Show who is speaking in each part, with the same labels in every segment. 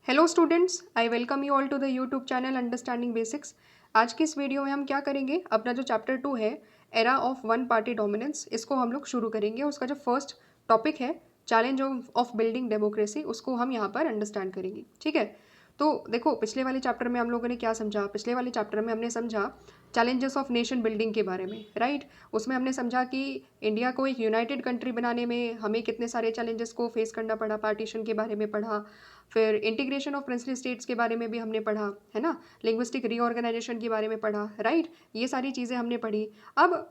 Speaker 1: Hello students, I welcome you all to the YouTube channel understanding basics. आज की इस video में हम क्या करेंगे, अपना जो चैप्टर 2 है era of one party dominance, इसको हम लोग शुरू करेंगे। उसका जो फर्स्ट टॉपिक है चैलेंज ऑफ बिल्डिंग डेमोक्रेसी, उसको हम यहाँ पर अंडरस्टैंड करेंगे। ठीक है, तो देखो पिछले वाले चैप्टर में हम लोगों ने क्या समझा। पिछले वाले चैप्टर में हमने समझा चैलेंजेस ऑफ नेशन बिल्डिंग के बारे में, राइट। उसमें हमने समझा कि इंडिया को एक यूनाइटेड कंट्री बनाने में हमें कितने सारे चैलेंजेस को फेस करना पड़ा, पार्टीशन के बारे में पढ़ा, फिर इंटीग्रेशन ऑफ प्रिंसली स्टेट्स के बारे में भी हमने पढ़ा, है ना। लिंग्विस्टिक रीऑर्गेनाइजेशन के बारे में पढ़ा, राइट। ये सारी चीज़ें हमने पढ़ी। अब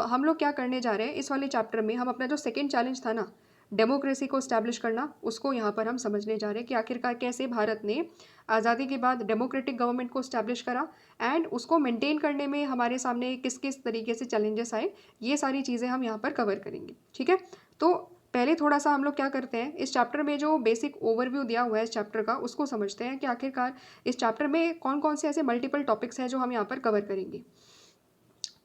Speaker 1: हम लोग क्या करने जा रहे हैं इस वाले चैप्टर में, हम अपना जो सेकेंड चैलेंज था ना, डेमोक्रेसी को स्टैब्लिश करना, उसको यहाँ पर हम समझने जा रहे हैं कि आखिरकार कैसे भारत ने आज़ादी के बाद डेमोक्रेटिक गवर्नमेंट को स्टैब्लिश करा एंड उसको मेंटेन करने में हमारे सामने किस किस तरीके से चैलेंजेस आए। ये सारी चीज़ें हम यहाँ पर कवर करेंगे। ठीक है, तो पहले थोड़ा सा हम लोग क्या करते हैं, इस चैप्टर में जो बेसिक ओवरव्यू दिया हुआ है इस चैप्टर का, उसको समझते हैं कि आखिरकार इस चैप्टर में कौन कौन से ऐसे मल्टीपल टॉपिक्स हैं जो हम यहाँ पर कवर करेंगे।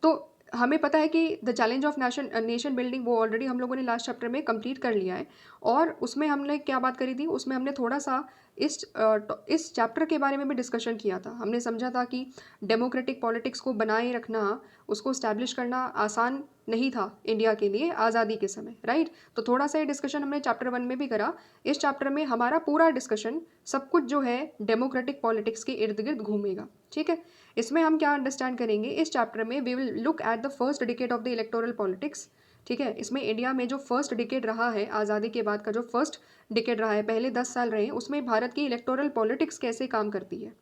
Speaker 1: तो हमें पता है कि the challenge of nation building वो ऑलरेडी हम लोगों ने लास्ट चैप्टर में कंप्लीट कर लिया है। और उसमें हमने क्या बात करी थी, उसमें हमने थोड़ा सा इस चैप्टर के बारे में भी डिस्कशन किया था। हमने समझा था कि डेमोक्रेटिक पॉलिटिक्स को बनाए रखना, उसको स्टैब्लिश करना आसान नहीं था इंडिया के लिए आज़ादी के समय, राइट। तो थोड़ा सा ये डिस्कशन हमने चैप्टर 1 में भी करा। इस चैप्टर में हमारा पूरा डिस्कशन सब कुछ जो है डेमोक्रेटिक पॉलिटिक्स के इर्द गिर्द घूमेगा। ठीक है, इसमें हम क्या अंडरस्टैंड करेंगे, इस चैप्टर में we will look at the first decade of the electoral politics. ठीक है, इसमें इंडिया में जो फर्स्ट डिकेड रहा है, आज़ादी के बाद का जो फर्स्ट डिकेड रहा है, पहले 10 साल रहे हैं, उसमें भारत की इलेक्टोरल पॉलिटिक्स कैसे काम करती है,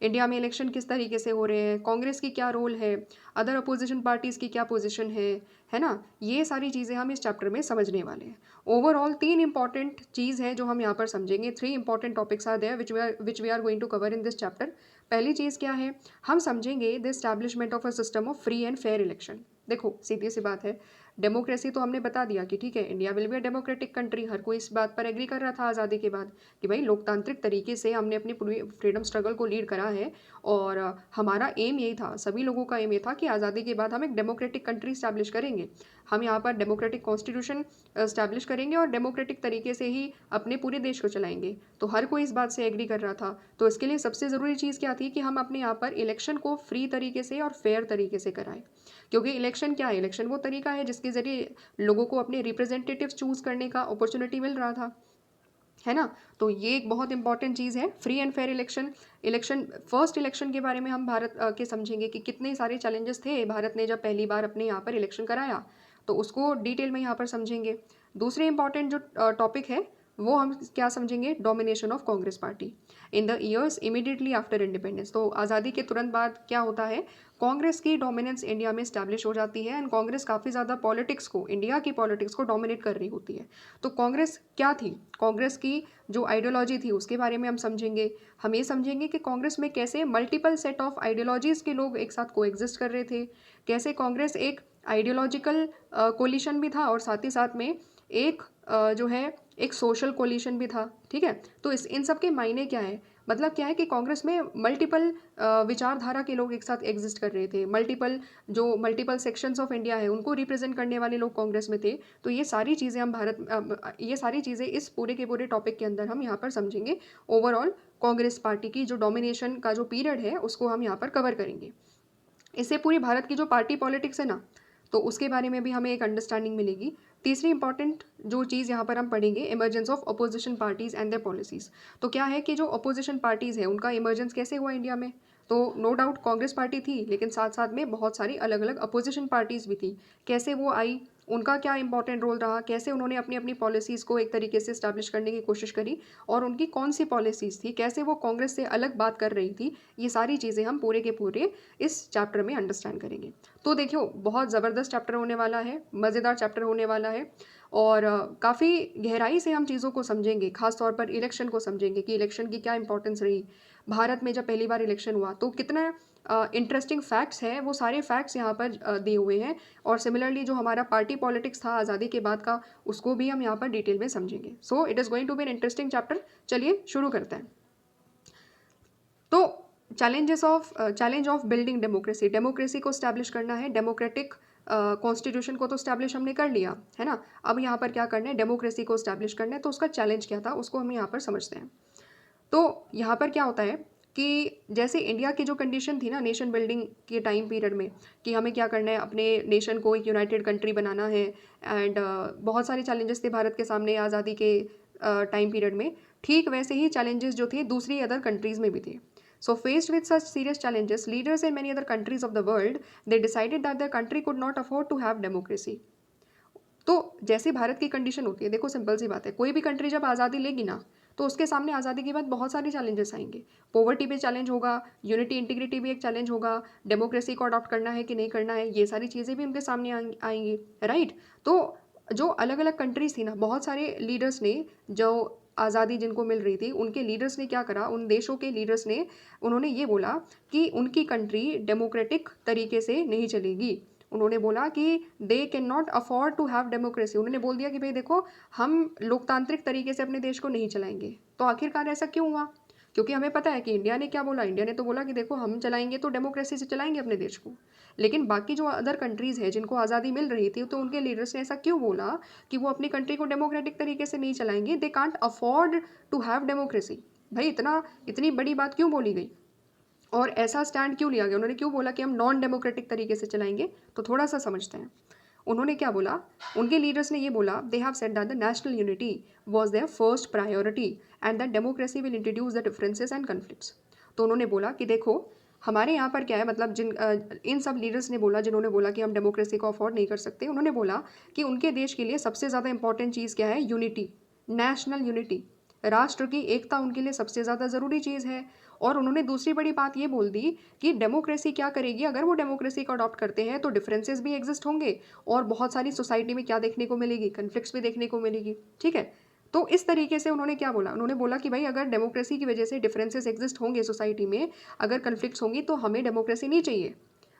Speaker 1: इंडिया में इलेक्शन किस तरीके से हो रहे हैं, कांग्रेस की क्या रोल है, अदर अपोजिशन पार्टीज़ की क्या पोजीशन है ना। ये सारी चीज़ें हम इस चैप्टर में समझने वाले हैं। ओवरऑल 3 इंपॉर्टेंट चीज़ है जो हम यहाँ पर समझेंगे। 3 important topics are there which we are going to cover in this chapter. पहली चीज़ क्या है, हम समझेंगे the establishment of a system of free and fair election. देखो सीधी सी बात है, डेमोक्रेसी तो हमने बता दिया कि ठीक है India will be a democratic country. हर कोई इस बात पर एग्री कर रहा था आज़ादी के बाद कि भाई लोकतांत्रिक तरीके से हमने अपनी पूरी फ्रीडम स्ट्रगल को लीड करा है। और हमारा एम यही था, सभी लोगों का एम ये था कि आज़ादी के बाद हम एक डेमोक्रेटिक कंट्री स्टैब्लिश करेंगे। हम यहाँ पर डेमोक्रेटिक कॉन्स्टिट्यूशन स्टैब्लिश करेंगे और डेमोक्रेटिक तरीके से ही अपने पूरे देश को चलाएंगे। तो हर कोई इस बात से एग्री कर रहा था। तो इसके लिए सबसे ज़रूरी चीज़ क्या थी कि हम अपने यहाँ पर इलेक्शन को फ्री तरीके से और फेयर तरीके से कराएं। क्योंकि इलेक्शन क्या है, इलेक्शन वो तरीका है जिसके ज़रिए लोगों को अपने रिप्रेजेंटेटिव चूज़ करने का अपॉर्चुनिटी मिल रहा था, है ना। तो ये एक बहुत इंपॉर्टेंट चीज़ है, free and fair election. First election के बारे में हम भारत के समझेंगे कि कितने सारे चैलेंजेस थे भारत ने जब पहली बार अपने यहाँ पर इलेक्शन कराया, तो उसको डिटेल में यहाँ पर समझेंगे। दूसरे इंपॉर्टेंट जो टॉपिक है वो हम क्या समझेंगे, domination of Congress party in the years immediately after independence. तो आज़ादी के तुरंत बाद क्या होता है, कांग्रेस की डोमिनेंस इंडिया में स्टैब्लिश हो जाती है एंड कांग्रेस काफ़ी ज़्यादा पॉलिटिक्स को, इंडिया की पॉलिटिक्स को डोमिनेट कर रही होती है। तो कांग्रेस क्या थी, कांग्रेस की जो आइडियोलॉजी थी उसके बारे में हम समझेंगे। हम ये समझेंगे कि कांग्रेस में कैसे मल्टीपल सेट ऑफ आइडियोलॉजीज़ के लोग एक साथ कोएग्जिस्ट कर रहे थे, कैसे कांग्रेस एक आइडियोलॉजिकल कोलिशन भी था और साथ ही साथ में एक जो है एक सोशल कोलिशन भी था। ठीक है, तो इन सब के मायने क्या है, मतलब क्या है कि कांग्रेस में मल्टीपल विचारधारा के लोग एक साथ एग्जिस्ट कर रहे थे, मल्टीपल सेक्शंस ऑफ इंडिया है उनको रिप्रेजेंट करने वाले लोग कांग्रेस में थे। तो ये सारी चीज़ें ये सारी चीज़ें इस पूरे के पूरे टॉपिक के अंदर हम यहाँ पर समझेंगे। ओवरऑल कांग्रेस पार्टी की जो डोमिनेशन का जो पीरियड है उसको हम यहाँ पर कवर करेंगे। इससे पूरी भारत की जो पार्टी पॉलिटिक्स है ना, तो उसके बारे में भी हमें एक अंडरस्टैंडिंग मिलेगी। तीसरी इंपॉर्टेंट जो चीज़ यहाँ पर हम पढ़ेंगे, emergence of opposition parties and their policies. तो क्या है कि जो अपोजिशन पार्टीज़ हैं उनका इमर्जेंस कैसे हुआ इंडिया में। तो नो डाउट कांग्रेस पार्टी थी, लेकिन साथ साथ में बहुत सारी अलग अलग अपोजिशन पार्टीज़ भी थी। कैसे वो आई, उनका क्या इंपॉर्टेंट रोल रहा, कैसे उन्होंने अपनी अपनी पॉलिसीज़ को एक तरीके से इस्टेब्लिश करने की कोशिश करी और उनकी कौन सी पॉलिसीज़ थी, कैसे वो कांग्रेस से अलग बात कर रही थी। ये सारी चीज़ें हम पूरे के पूरे इस चैप्टर में अंडरस्टैंड करेंगे। तो देखियो बहुत ज़बरदस्त चैप्टर होने वाला है, मज़ेदार चैप्टर होने वाला है और काफ़ी गहराई से हम चीज़ों को समझेंगे। खास तौर पर इलेक्शन को समझेंगे कि इलेक्शन की क्या इंपॉर्टेंस रही भारत में जब पहली बार इलेक्शन हुआ, तो कितना इंटरेस्टिंग फैक्ट्स हैं, वो सारे फैक्ट्स यहाँ पर दिए हुए हैं। और सिमिलरली जो हमारा पार्टी पॉलिटिक्स था आज़ादी के बाद का, उसको भी हम यहाँ पर डिटेल में समझेंगे। So it is going to be an interesting chapter. चलिए शुरू करते हैं। तो challenge of building democracy, democracy को स्टैब्लिश करना है, डेमोक्रेटिक कॉन्स्टिट्यूशन को तो स्टैब्लिश हमने कर लिया है ना। अब यहाँ पर क्या करना है, डेमोक्रेसी को स्टैब्लिश करना है, तो उसका चैलेंज क्या था उसको हम यहाँ पर समझते हैं। तो यहाँ पर क्या होता है कि जैसे इंडिया की जो कंडीशन थी ना नेशन बिल्डिंग के टाइम पीरियड में, कि हमें क्या करना है, अपने नेशन को एक यूनाइटेड कंट्री बनाना है, एंड बहुत सारे चैलेंजेस थे भारत के सामने आज़ादी के टाइम पीरियड में। ठीक वैसे ही चैलेंजेस जो थे दूसरी अदर कंट्रीज़ में भी थे। So faced with such serious challenges, leaders in many other countries of the world, they decided that their country could not afford to have democracy. तो जैसे भारत की कंडीशन होती है, देखो सिंपल सी बात है, कोई भी कंट्री जब आज़ादी लेगी ना, तो उसके सामने आज़ादी के बाद बहुत सारे चैलेंजेस आएंगे। पोवर्टी पे चैलेंज होगा, यूनिटी इंटीग्रिटी भी एक चैलेंज होगा, डेमोक्रेसी को अडॉप्ट करना है कि नहीं करना है, ये सारी चीज़ें भी उनके सामने आएंगी, राइट। तो जो अलग अलग कंट्रीज थी ना, बहुत सारे लीडर्स ने, जो आज़ादी जिनको मिल रही थी, उनके लीडर्स ने क्या करा, उन देशों के लीडर्स ने, उन्होंने ये बोला कि उनकी कंट्री डेमोक्रेटिक तरीके से नहीं चलेगी। उन्होंने बोला कि they can not afford to have democracy. उन्होंने बोल दिया कि भाई देखो, हम लोकतांत्रिक तरीके से अपने देश को नहीं चलाएंगे। तो आखिरकार ऐसा क्यों हुआ? क्योंकि हमें पता है कि इंडिया ने क्या बोला, इंडिया ने तो बोला कि देखो हम चलाएंगे तो डेमोक्रेसी से चलाएंगे अपने देश को। लेकिन बाकी जो अदर कंट्रीज़ है जिनको आज़ादी मिल रही थी, तो उनके लीडर्स ने ऐसा क्यों बोला कि वो अपनी कंट्री को डेमोक्रेटिक तरीके से नहीं चलाएंगे, they can't afford to have democracy. भाई इतनी बड़ी बात क्यों बोली गई, और ऐसा स्टैंड क्यों लिया गया? उन्होंने क्यों बोला कि हम नॉन डेमोक्रेटिक तरीके से चलाएंगे? तो थोड़ा सा समझते हैं। उन्होंने क्या बोला, उनके लीडर्स ने ये बोला, they have said that the national unity was their first priority and that democracy will introduce the differences and conflicts. तो उन्होंने बोला कि देखो, हमारे यहाँ पर क्या है, मतलब इन सब लीडर्स ने बोला, जिन्होंने बोला कि हम डेमोक्रेसी को अफोर्ड नहीं कर सकते, उन्होंने बोला कि उनके देश के लिए सबसे ज़्यादा इंपॉर्टेंट चीज़ क्या है, यूनिटी, नेशनल यूनिटी, राष्ट्र की एकता उनके लिए सबसे ज़्यादा ज़रूरी चीज़ है। और उन्होंने दूसरी बड़ी बात ये बोल दी कि डेमोक्रेसी क्या करेगी, अगर वो डेमोक्रेसी को अडॉप्ट करते हैं तो डिफरेंसेस भी एग्जिस्ट होंगे, और बहुत सारी सोसाइटी में क्या देखने को मिलेगी, कन्फ्लिक्ट्स भी देखने को मिलेगी, ठीक है। तो इस तरीके से उन्होंने क्या बोला, उन्होंने बोला कि भाई अगर डेमोक्रेसी की वजह से डिफरेंसेस एग्जिस्ट होंगे सोसाइटी में, अगर कन्फ्लिक्ट्स होंगी, तो हमें डेमोक्रेसी नहीं चाहिए,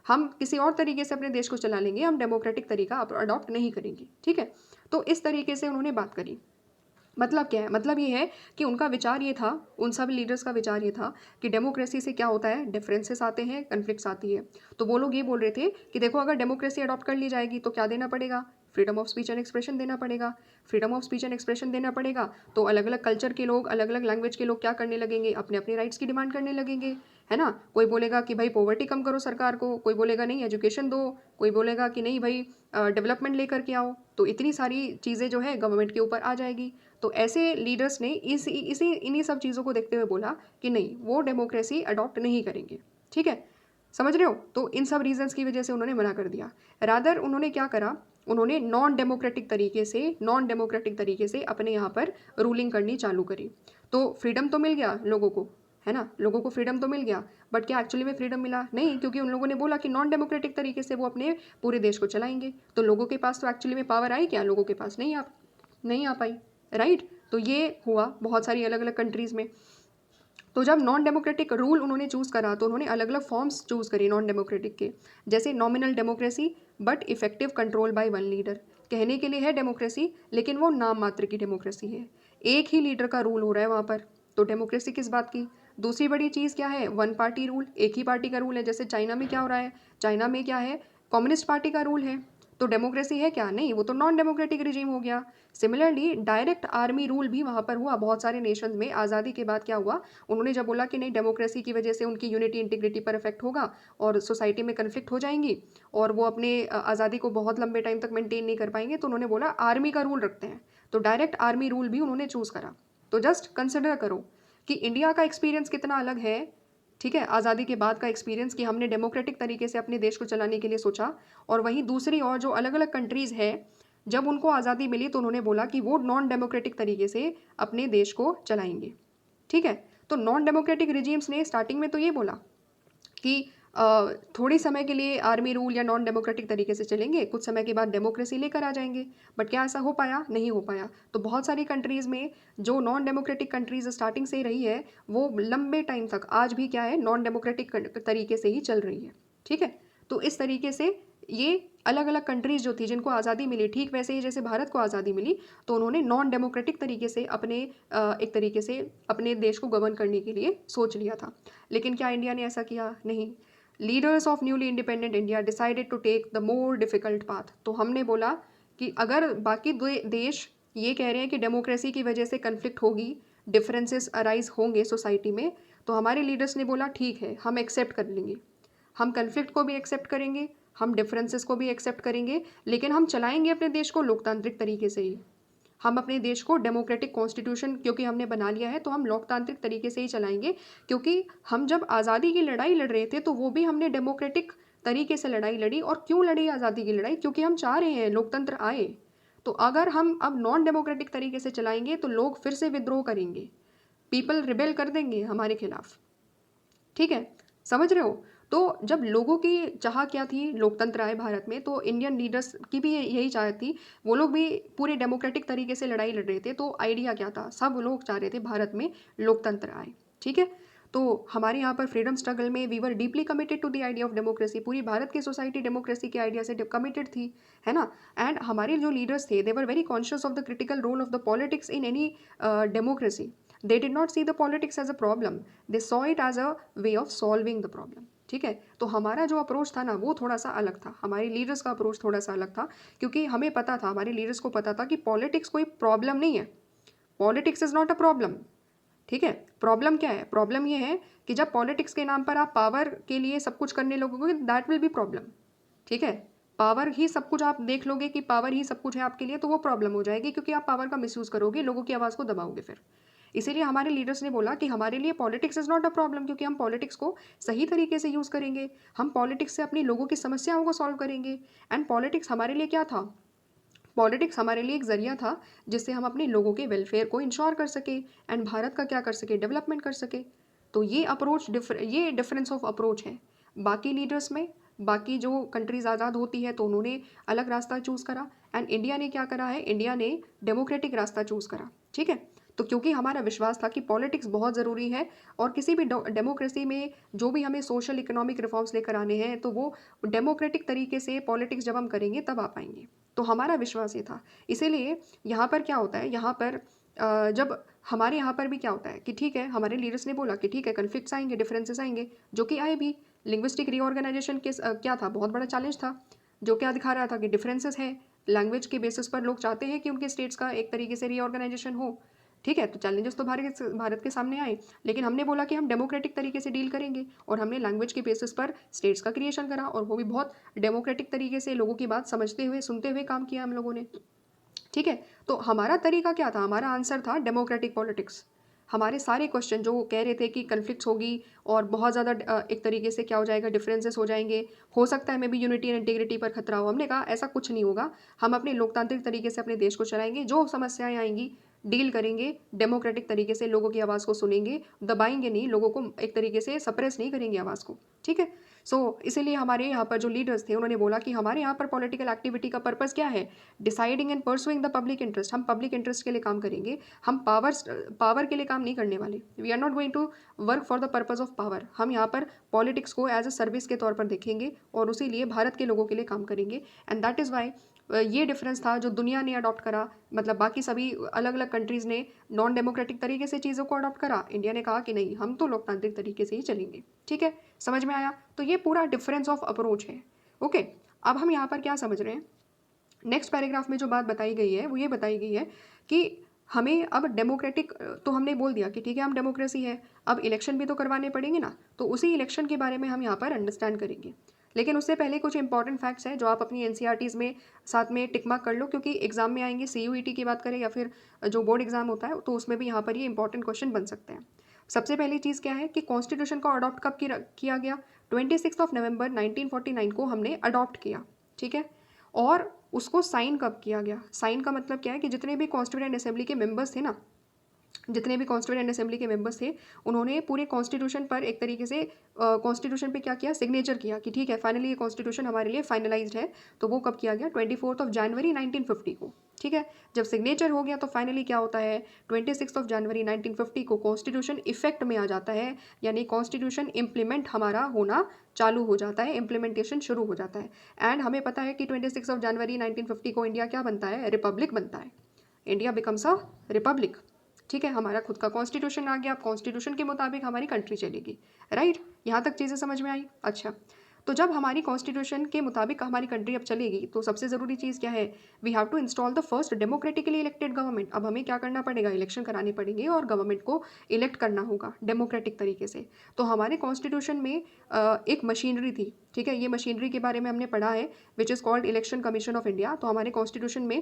Speaker 1: हम किसी और तरीके से अपने देश को चला लेंगे, हम डेमोक्रेटिक तरीका अडॉप्ट नहीं करेंगे, ठीक है। तो इस तरीके से उन्होंने बात करी। मतलब क्या है, मतलब ये है कि उनका विचार ये था, उन सब लीडर्स का विचार ये था कि डेमोक्रेसी से क्या होता है, डिफरेंसेस आते हैं, कन्फ्लिक्ट्स आती है। तो वो लोग ये बोल रहे थे कि देखो, अगर डेमोक्रेसी अडॉप्ट कर ली जाएगी तो क्या देना पड़ेगा, freedom of speech and expression देना पड़ेगा। Freedom of speech and expression देना पड़ेगा, तो अलग अलग कल्चर के लोग, अलग अलग लैंग्वेज के लोग क्या करने लगेंगे, अपने अपने राइट्स की डिमांड करने लगेंगे, है ना। कोई बोलेगा कि भाई पॉवर्टी कम करो सरकार को, कोई बोलेगा नहीं एजुकेशन दो, कोई बोलेगा कि नहीं भाई डेवलपमेंट लेकर के आओ। तो इतनी सारी चीज़ें जो है गवर्नमेंट के ऊपर आ जाएगी। तो ऐसे लीडर्स ने इसी इन्हीं सब चीज़ों को देखते हुए बोला कि नहीं, वो डेमोक्रेसी अडॉप्ट नहीं करेंगे, ठीक है। समझ रहे हो? तो इन सब रीजंस की वजह से उन्होंने मना कर दिया। रादर उन्होंने क्या करा, उन्होंने नॉन डेमोक्रेटिक तरीके से अपने यहाँ पर रूलिंग करनी चालू करी। तो फ्रीडम तो मिल गया लोगों को, है ना, लोगों को फ्रीडम तो मिल गया, बट क्या एक्चुअली में फ्रीडम मिला? नहीं, क्योंकि उन लोगों ने बोला कि नॉन डेमोक्रेटिक तरीके से वो अपने पूरे देश को चलाएंगे। तो लोगों के पास तो एक्चुअली में पावर आई क्या? लोगों के पास नहीं आ पाई, राइट। तो ये हुआ बहुत सारी अलग अलग कंट्रीज़ में। तो जब नॉन डेमोक्रेटिक रूल उन्होंने चूज़ करा, तो उन्होंने अलग अलग फॉर्म्स चूज़ करी नॉन डेमोक्रेटिक के, जैसे nominal democracy but effective control by one leader. कहने के लिए है डेमोक्रेसी, लेकिन वो नाम मात्र की डेमोक्रेसी है, एक ही लीडर का रूल हो रहा है वहाँ पर। तो डेमोक्रेसी किस बात की? दूसरी बड़ी चीज़ क्या है? वन पार्टी रूल, एक ही पार्टी का रूल है। जैसे चाइना में क्या हो रहा है, चाइना में क्या है, कम्युनिस्ट पार्टी का रूल है। तो डेमोक्रेसी है क्या? नहीं, वो तो नॉन डेमोक्रेटिक रिजीम हो गया। सिमिलरली डायरेक्ट आर्मी रूल भी वहाँ पर हुआ बहुत सारे नेशंस में। आज़ादी के बाद क्या हुआ, उन्होंने जब बोला कि नहीं, डेमोक्रेसी की वजह से उनकी यूनिटी इंटीग्रिटी पर इफेक्ट होगा और सोसाइटी में कन्फ्लिक्ट हो जाएंगी, और वो अपने आज़ादी को बहुत लंबे टाइम तक मेंटेन नहीं कर पाएंगे, तो उन्होंने बोला आर्मी का रूल रखते हैं। तो डायरेक्ट आर्मी रूल भी उन्होंने चूज़ करा। तो जस्ट कंसिडर करो कि इंडिया का एक्सपीरियंस कितना अलग है, ठीक है, आज़ादी के बाद का एक्सपीरियंस, कि हमने डेमोक्रेटिक तरीके से अपने देश को चलाने के लिए सोचा, और वहीं दूसरी और जो अलग अलग कंट्रीज़ है, जब उनको आज़ादी मिली तो उन्होंने बोला कि वो नॉन डेमोक्रेटिक तरीके से अपने देश को चलाएंगे, ठीक है। तो नॉन डेमोक्रेटिक रिजीम्स ने स्टार्टिंग में तो ये बोला कि थोड़ी समय के लिए आर्मी रूल या नॉन डेमोक्रेटिक तरीके से चलेंगे, कुछ समय के बाद डेमोक्रेसी लेकर आ जाएंगे। बट क्या ऐसा हो पाया? नहीं हो पाया। तो बहुत सारी कंट्रीज़ में जो नॉन डेमोक्रेटिक कंट्रीज़ स्टार्टिंग से ही रही है, वो लंबे टाइम तक आज भी क्या है, नॉन डेमोक्रेटिक तरीके से ही चल रही है, ठीक है। तो इस तरीके से ये अलग अलग कंट्रीज़ जो थी जिनको आज़ादी मिली, ठीक वैसे ही जैसे भारत को आज़ादी मिली, तो उन्होंने नॉन डेमोक्रेटिक तरीके से एक तरीके से अपने देश को गवर्न करने के लिए सोच लिया था। लेकिन क्या इंडिया ने ऐसा किया? नहीं। Leaders of newly independent India decided to take the more difficult path. तो हमने बोला कि अगर बाकी देश ये कह रहे हैं कि डेमोक्रेसी की वजह से कन्फ्लिक्ट होगी, डिफरेंसेस अराइज होंगे सोसाइटी में, तो हमारे लीडर्स ने बोला ठीक है, हम एक्सेप्ट कर लेंगे, हम कन्फ्लिक्ट को भी एक्सेप्ट करेंगे, हम डिफरेंसेस को भी एक्सेप्ट करेंगे, लेकिन हम चलाएंगे अपने देश को लोकतांत्रिक तरीके से ही। हम अपने देश को डेमोक्रेटिक कॉन्स्टिट्यूशन क्योंकि हमने बना लिया है, तो हम लोकतांत्रिक तरीके से ही चलाएंगे, क्योंकि हम जब आज़ादी की लड़ाई लड़ रहे थे तो वो भी हमने डेमोक्रेटिक तरीके से लड़ाई लड़ी। और क्यों लड़ी आज़ादी की लड़ाई? क्योंकि हम चाह रहे हैं लोकतंत्र आए। तो अगर हम अब नॉन डेमोक्रेटिक तरीके से चलाएंगे तो लोग फिर से विद्रोह करेंगे, पीपल रिबेल कर देंगे हमारे खिलाफ। ठीक है, समझ रहे हो? तो जब लोगों की चाह क्या थी, लोकतंत्र आए भारत में, तो इंडियन लीडर्स की भी यही चाह थी। वो लोग भी पूरे डेमोक्रेटिक तरीके से लड़ाई लड़ रहे थे। तो आइडिया क्या था? सब लोग चाह रहे थे भारत में लोकतंत्र आए। ठीक है, तो हमारे यहाँ पर फ्रीडम स्ट्रगल में we were deeply committed to the idea of democracy. पूरी भारत की सोसाइटी डेमोक्रेसी के आइडिया से कमिटेड थी, है ना। एंड हमारे जो लीडर्स थे, they were very conscious of the critical role of the politics in any democracy. They did not see the politics as a problem, they saw it as a way of solving the problem। ठीक है, तो हमारा जो approach था ना वो थोड़ा सा अलग था, हमारे लीडर्स का अप्रोच थोड़ा सा अलग था, क्योंकि हमें पता था, हमारे लीडर्स को पता था कि पॉलिटिक्स कोई प्रॉब्लम नहीं है। Politics is not a problem. ठीक है, प्रॉब्लम क्या है? प्रॉब्लम ये है कि जब पॉलिटिक्स के नाम पर आप पावर के लिए सब कुछ करने लगोगे, दैट विल बी प्रॉब्लम। ठीक है, पावर ही सब कुछ आप देख लोगे कि पावर ही सब कुछ है आपके लिए, तो वो प्रॉब्लम हो जाएगी, क्योंकि आप पावर का मिसयूज़ करोगे, लोगों की आवाज़ को दबाओगे फिर। इसीलिए हमारे लीडर्स ने बोला कि हमारे लिए politics is not a problem, क्योंकि हम पॉलिटिक्स को सही तरीके से यूज़ करेंगे, हम पॉलिटिक्स से अपनी लोगों की समस्याओं को सॉल्व करेंगे। एंड पॉलिटिक्स हमारे लिए क्या था? पॉलिटिक्स हमारे लिए एक ज़रिया था जिससे हम अपने लोगों के वेलफेयर को इंश्योर कर सके एंड भारत का क्या कर सके, डेवलपमेंट कर सके। तो ये अप्रोच ये डिफरेंस ऑफ अप्रोच है बाकी लीडर्स में। बाकी जो कंट्रीज़ आज़ाद होती है तो उन्होंने अलग रास्ता चूज़ करा, एंड इंडिया ने क्या करा है? इंडिया ने डेमोक्रेटिक रास्ता चूज़ करा। ठीक है, तो क्योंकि हमारा विश्वास था कि पॉलिटिक्स बहुत ज़रूरी है, और किसी भी डेमोक्रेसी में जो भी हमें सोशल इकोनॉमिक रिफॉर्म्स लेकर आने हैं, तो वो डेमोक्रेटिक तरीके से पॉलिटिक्स जब हम करेंगे तब आ पाएंगे। तो हमारा विश्वास ये था। इसीलिए यहाँ पर क्या होता है, यहाँ पर जब हमारे यहाँ पर भी क्या होता है कि ठीक है, हमारे लीडर्स ने बोला कि ठीक है, कन्फ्लिक्ट्स आएंगे, डिफरेंसेस आएंगे, जो कि आए भी। लिंग्विस्टिक रीऑर्गेनाइजेशन के क्या था? बहुत बड़ा चैलेंज था, जो क्या दिखा रहा था कि डिफरेंसेस है, लैंग्वेज के बेसिस पर लोग चाहते हैं कि उनके स्टेट्स का एक तरीके से रीऑर्गेनाइजेशन हो। ठीक है, तो चैलेंजेस तो भारत के सामने आए, लेकिन हमने बोला कि हम डेमोक्रेटिक तरीके से डील करेंगे, और हमने लैंग्वेज के बेसिस पर स्टेट्स का क्रिएशन करा, और वो भी बहुत डेमोक्रेटिक तरीके से लोगों की बात समझते हुए, सुनते हुए काम किया हम लोगों ने। ठीक है, तो हमारा तरीका क्या था? हमारा आंसर था डेमोक्रेटिक पॉलिटिक्स। हमारे सारे क्वेश्चन जो कह रहे थे कि कन्फ्लिक्ट्स होगी और बहुत ज़्यादा एक तरीके से क्या हो जाएगा, डिफरेंसेस हो जाएंगे, हो सकता है may be unity and integrity पर खतरा हो, हमने कहा ऐसा कुछ नहीं होगा। हम अपने लोकतांत्रिक तरीके से अपने देश को चलाएंगे, जो समस्याएं आएंगी डील करेंगे डेमोक्रेटिक तरीके से, लोगों की आवाज़ को सुनेंगे, दबाएंगे नहीं, लोगों को एक तरीके से सप्रेस नहीं करेंगे आवाज़ को। ठीक है, इसीलिए हमारे यहाँ पर जो लीडर्स थे उन्होंने बोला कि हमारे यहाँ पर पॉलिटिकल एक्टिविटी का पर्पस क्या है? Deciding and pursuing the public interest. हम पब्लिक इंटरेस्ट के लिए काम करेंगे, हम पावर के लिए काम नहीं करने वाले। We are not going to work for the purpose of power. हम यहाँ पर पॉलिटिक्स को एज अ सर्विस के तौर पर देखेंगे, और उसी लिए भारत के लोगों के लिए काम करेंगे। एंड दैट इज़ वाई ये डिफरेंस था जो दुनिया ने अडॉप्ट करा। मतलब बाकी सभी अलग अलग कंट्रीज़ ने नॉन डेमोक्रेटिक तरीके से चीज़ों को अडॉप्ट करा, इंडिया ने कहा कि नहीं, हम तो लोकतांत्रिक तरीके से ही चलेंगे। ठीक है, समझ में आया? तो ये पूरा डिफरेंस ऑफ अप्रोच है। ओके, अब हम यहाँ पर क्या समझ रहे हैं? नेक्स्ट पैराग्राफ में जो बात बताई गई है वो ये बताई गई है कि हमें अब डेमोक्रेटिक, तो हमने बोल दिया कि ठीक है हम डेमोक्रेसी है, अब इलेक्शन भी तो करवाने पड़ेंगे ना, तो उसी इलेक्शन के बारे में हम यहाँ पर अंडरस्टैंड करेंगे। लेकिन उससे पहले कुछ इंपॉर्टेंट फैक्ट्स हैं जो आप अपनी एनसीईआरटीज़ में साथ में टिक मार्क कर लो, क्योंकि एग्जाम में आएंगे। सीयूईटी की बात करें या फिर जो बोर्ड एग्जाम होता है, तो उसमें भी यहाँ पर ये इंपॉर्टेंट क्वेश्चन बन सकते हैं। सबसे पहली चीज़ क्या है कि कॉन्स्टिट्यूशन को अडॉप्ट कब किया गया? 26 नवंबर 1949 को हमने अडॉप्ट किया। ठीक है, और उसको साइन कब किया गया? साइन का मतलब क्या है कि जितने भी कॉन्स्टिट्यूएंट असेंबली के मेंबर्स थे ना, जितने भी कॉन्स्टिट्यूएंट असेंबली के मेंबर्स थे, उन्होंने पूरे कॉन्स्टिट्यूशन पर एक तरीके से कॉन्स्टिट्यूशन पे क्या किया? सिग्नेचर किया कि ठीक है फाइनली ये कॉन्स्टिट्यूशन हमारे लिए फाइनलाइज्ड है। तो वो कब किया गया? 24 जनवरी 1950 को। ठीक है, जब सिग्नेचर हो गया तो फाइनली क्या होता है? 26 जनवरी 1950 को कॉन्स्टिट्यूशन इफेक्ट में आ जाता है, यानी कॉन्स्टिट्यूशन इम्प्लीमेंट हमारा होना चालू हो जाता है, इम्प्लीमेंटेशन शुरू हो जाता है। एंड हमें पता है कि 26 जनवरी 1950 को इंडिया क्या बनता है? रिपब्लिक बनता है। India becomes a republic. ठीक है, हमारा खुद का कॉन्स्टिट्यूशन आ गया, कॉन्स्टिट्यूशन के मुताबिक हमारी कंट्री चलेगी। राइट, यहाँ तक चीज़ें समझ में आई? अच्छा, तो जब हमारी कॉन्स्टिट्यूशन के मुताबिक हमारी कंट्री अब चलेगी तो सबसे ज़रूरी चीज़ क्या है, we have to install the first democratically elected government. अब हमें क्या करना पड़ेगा, इलेक्शन कराने पड़ेंगे और गवर्नमेंट को इलेक्ट करना होगा डेमोक्रेटिक तरीके से। तो हमारे कॉन्स्टिट्यूशन में एक मशीनरी थी, ठीक है, ये मशीनरी के बारे में हमने पढ़ा है, which is called election commission of India. तो हमारे कॉन्स्टिट्यूशन में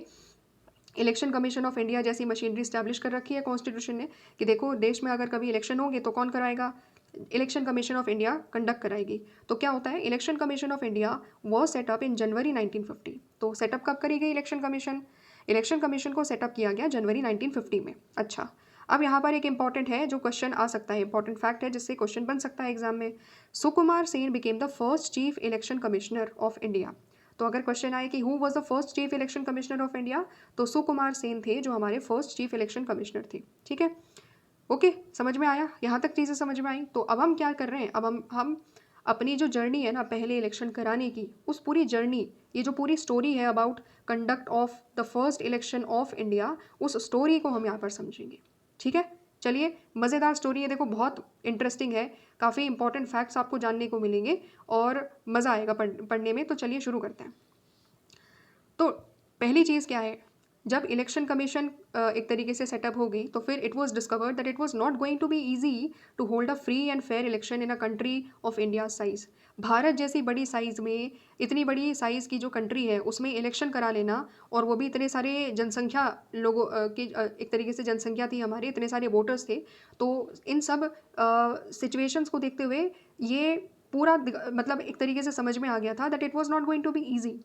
Speaker 1: इलेक्शन कमीशन ऑफ इंडिया जैसी मशीनरी स्टैब्लिश कर रखी है कॉन्स्टिट्यूशन ने कि देखो देश में अगर कभी इलेक्शन होंगे तो कौन कराएगा, election commission of India conduct कराएगी। तो क्या होता है, election commission of India was setup in January 1950। तो सेटअप कब करी गई इलेक्शन कमीशन, इलेक्शन कमीशन को सेटअप किया गया जनवरी 1950 में। अच्छा, अब यहाँ पर एक इंपॉर्टेंट है जो क्वेश्चन आ सकता है, इंपॉर्टेंट फैक्ट है जिससे क्वेश्चन बन सकता है एग्जाम में। Sukumar Sen became the first chief election commissioner of India. तो अगर क्वेश्चन आए कि who was the first chief election commissioner of India, तो सुकुमार सेन थे जो हमारे फर्स्ट चीफ इलेक्शन कमिश्नर थे। ठीक है, ओके, समझ में आया, यहाँ तक चीज़ें समझ में आई। तो अब हम क्या कर रहे हैं, अब हम अपनी जो जर्नी है ना पहले इलेक्शन कराने की, उस पूरी जर्नी, ये जो पूरी स्टोरी है about conduct of the first election of India, उस स्टोरी को हम यहाँ पर समझेंगे। ठीक है, चलिए, मज़ेदार स्टोरी है, देखो बहुत इंटरेस्टिंग है, काफ़ी इंपॉर्टेंट फैक्ट्स आपको जानने को मिलेंगे और मज़ा आएगा पढ़ने में। तो चलिए शुरू करते हैं। तो पहली चीज़ क्या है, जब इलेक्शन कमीशन एक तरीके से सेटअप हो गई तो फिर it was discovered that it was not going to be easy to hold a free and fair election in a country of India size. Bharat जैसी बड़ी साइज़ में, इतनी बड़ी साइज़ की जो कंट्री है उसमें इलेक्शन करा लेना, और वो भी इतने सारे जनसंख्या लोगों की एक तरीके से जनसंख्या थी हमारे, इतने सारे वोटर्स थे। तो इन सब सिचुएशंस को देखते हुए ये पूरा मतलब एक तरीके से समझ में आ गया था that it was not going to be easy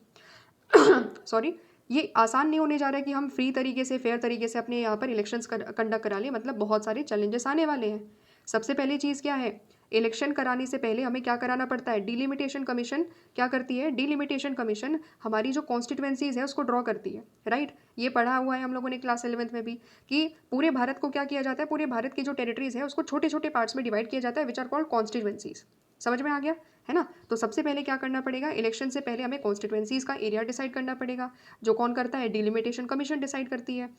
Speaker 1: sorry, ये आसान नहीं होने जा रहा है कि हम फ्री तरीके से, फेयर तरीके से अपने यहाँ पर इलेक्शंस कंडक्ट करा लें, मतलब बहुत सारे चैलेंजेस आने वाले हैं। सबसे पहली चीज़ क्या है, इलेक्शन कराने से पहले हमें क्या कराना पड़ता है, डिलिमिटेशन कमीशन क्या करती है, डिलिमिटेशन कमीशन हमारी जो कॉन्स्टिट्यूएंसीज है उसको ड्रॉ करती है, राइट। ये पढ़ा हुआ है हम लोगों ने क्लास 11th में भी कि पूरे भारत को क्या किया जाता है, पूरे भारत की जो टेरिटरीज है उसको छोटे छोटे पार्ट्स में डिवाइड किया जाता है, विच आर कॉल्ड कॉन्स्टिट्यूएंसीज। समझ में आ गया है ना। तो सबसे पहले क्या करना पड़ेगा, इलेक्शन से पहले हमें कॉन्स्टिट्यूएंसीज का एरिया डिसाइड करना पड़ेगा, जो कौन करता है, डिलिमिटेशन कमीशन डिसाइड करती है।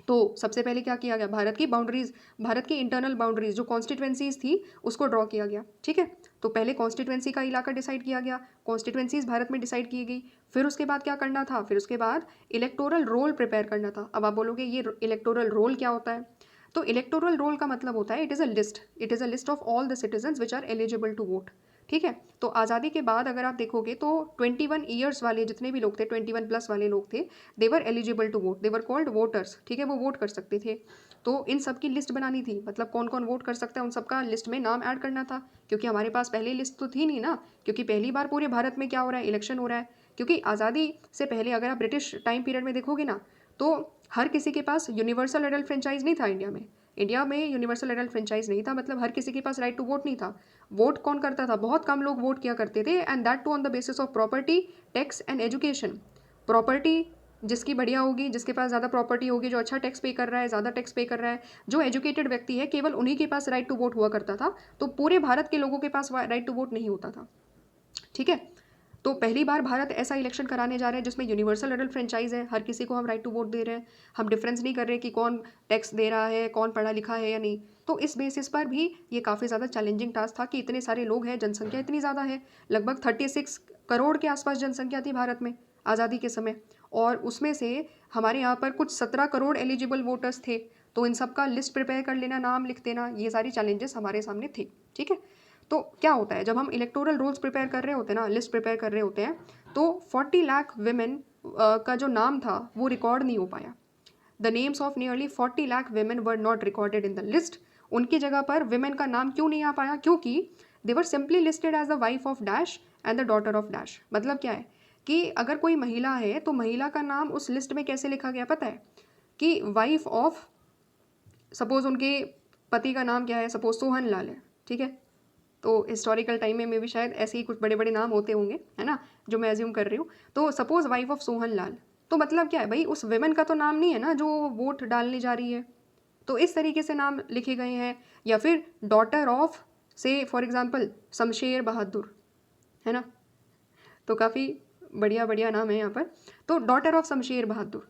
Speaker 1: तो सबसे पहले क्या किया गया, भारत की बाउंड्रीज, भारत की इंटरनल बाउंड्रीज जो कॉन्स्टिट्यूएंसीज थी उसको ड्रॉ किया गया। ठीक है, तो पहले कॉन्स्टिट्यूएंसी का इलाका डिसाइड किया गया, कॉन्स्टिट्यूएंसीज भारत में डिसाइड की गई। फिर उसके बाद क्या करना था, फिर उसके बाद इलेक्टोरल रोल प्रिपेयर करना था। अब आप बोलोगे ये इलेक्टोरल रोल क्या होता है, तो इलेक्टोरल रोल का मतलब होता है it is a list of all the citizens which are eligible to vote. ठीक है, तो आज़ादी के बाद अगर आप देखोगे तो 21 ईयर्स वाले जितने भी लोग थे, 21 प्लस वाले लोग थे, they were eligible to vote, they were called voters. ठीक है, वो वोट कर सकते थे। तो इन सब की लिस्ट बनानी थी, मतलब कौन कौन वोट कर सकता है उन सबका लिस्ट में नाम ऐड करना था, क्योंकि हमारे पास पहले लिस्ट तो थी नहीं ना, क्योंकि पहली बार पूरे भारत में क्या हो रहा है, इलेक्शन हो रहा है। क्योंकि आज़ादी से पहले अगर आप ब्रिटिश टाइम पीरियड में देखोगे ना, तो हर किसी के पास यूनिवर्सल एडल्ट फ्रेंचाइज नहीं था इंडिया में। इंडिया में यूनिवर्सल एडल्ट फ्रेंचाइज नहीं था, मतलब हर किसी के पास राइट टू वोट नहीं था। वोट कौन करता था, बहुत कम लोग वोट किया करते थे, and that too on the basis of property, tax and education. Property जिसकी बढ़िया होगी, जिसके पास ज़्यादा प्रॉपर्टी होगी, जो अच्छा टैक्स पे कर रहा है, ज़्यादा टैक्स पे कर रहा है, जो एजुकेटेड व्यक्ति है, केवल उन्हीं के पास राइट टू वोट हुआ करता था। तो पूरे भारत के लोगों के पास राइट टू वोट नहीं होता था। ठीक है, तो पहली बार भारत ऐसा इलेक्शन कराने जा रहे हैं जिसमें यूनिवर्सल एडल्ट फ्रेंचाइज है, हर किसी को हम राइट टू वोट दे रहे हैं, हम डिफरेंस नहीं कर रहे कि कौन टैक्स दे रहा है, कौन पढ़ा लिखा है या नहीं। तो इस बेसिस पर भी ये काफ़ी ज़्यादा चैलेंजिंग टास्क था कि इतने सारे लोग हैं, जनसंख्या इतनी ज़्यादा है, लगभग 36 करोड़ के आसपास जनसंख्या थी भारत में आज़ादी के समय, और उसमें से हमारे यहाँ पर कुछ 17 करोड़ एलिजिबल वोटर्स थे। तो इन सब का लिस्ट प्रिपेयर कर लेना, नाम लिख देना, ये सारी चैलेंजेस हमारे सामने थे। ठीक है, तो क्या होता है जब हम इलेक्टोरल रोल्स प्रिपेयर कर रहे होते हैं ना, लिस्ट प्रिपेयर कर रहे होते हैं, तो 40 लाख वेमेन का जो नाम था वो रिकॉर्ड नहीं हो पाया। The names of nearly 40 lakh women were not recorded in the list. उनकी जगह पर वेमेन का नाम क्यों नहीं आ पाया, क्योंकि they were simply listed as the wife of dash and the daughter of dash. मतलब क्या है कि अगर कोई महिला है तो महिला का नाम उस लिस्ट में कैसे लिखा गया पता है, कि वाइफ ऑफ, सपोज उनके पति का नाम क्या है, सपोज सोहन लाल है। ठीक है, तो हिस्टोरिकल टाइम में भी शायद ऐसे ही कुछ बड़े बड़े नाम होते होंगे, है ना, जो मैं एज्यूम कर रही हूँ। तो suppose wife of Sohan Lal, तो मतलब क्या है भाई, उस वेमेन का तो नाम नहीं है ना जो वोट डालने जा रही है। तो इस तरीके से नाम लिखे गए हैं। या फिर डॉटर ऑफ, से फॉर एग्जांपल शमशेर बहादुर, है ना, तो काफ़ी बढ़िया बढ़िया नाम है यहाँ पर। तो डॉटर ऑफ शमशेर बहादुर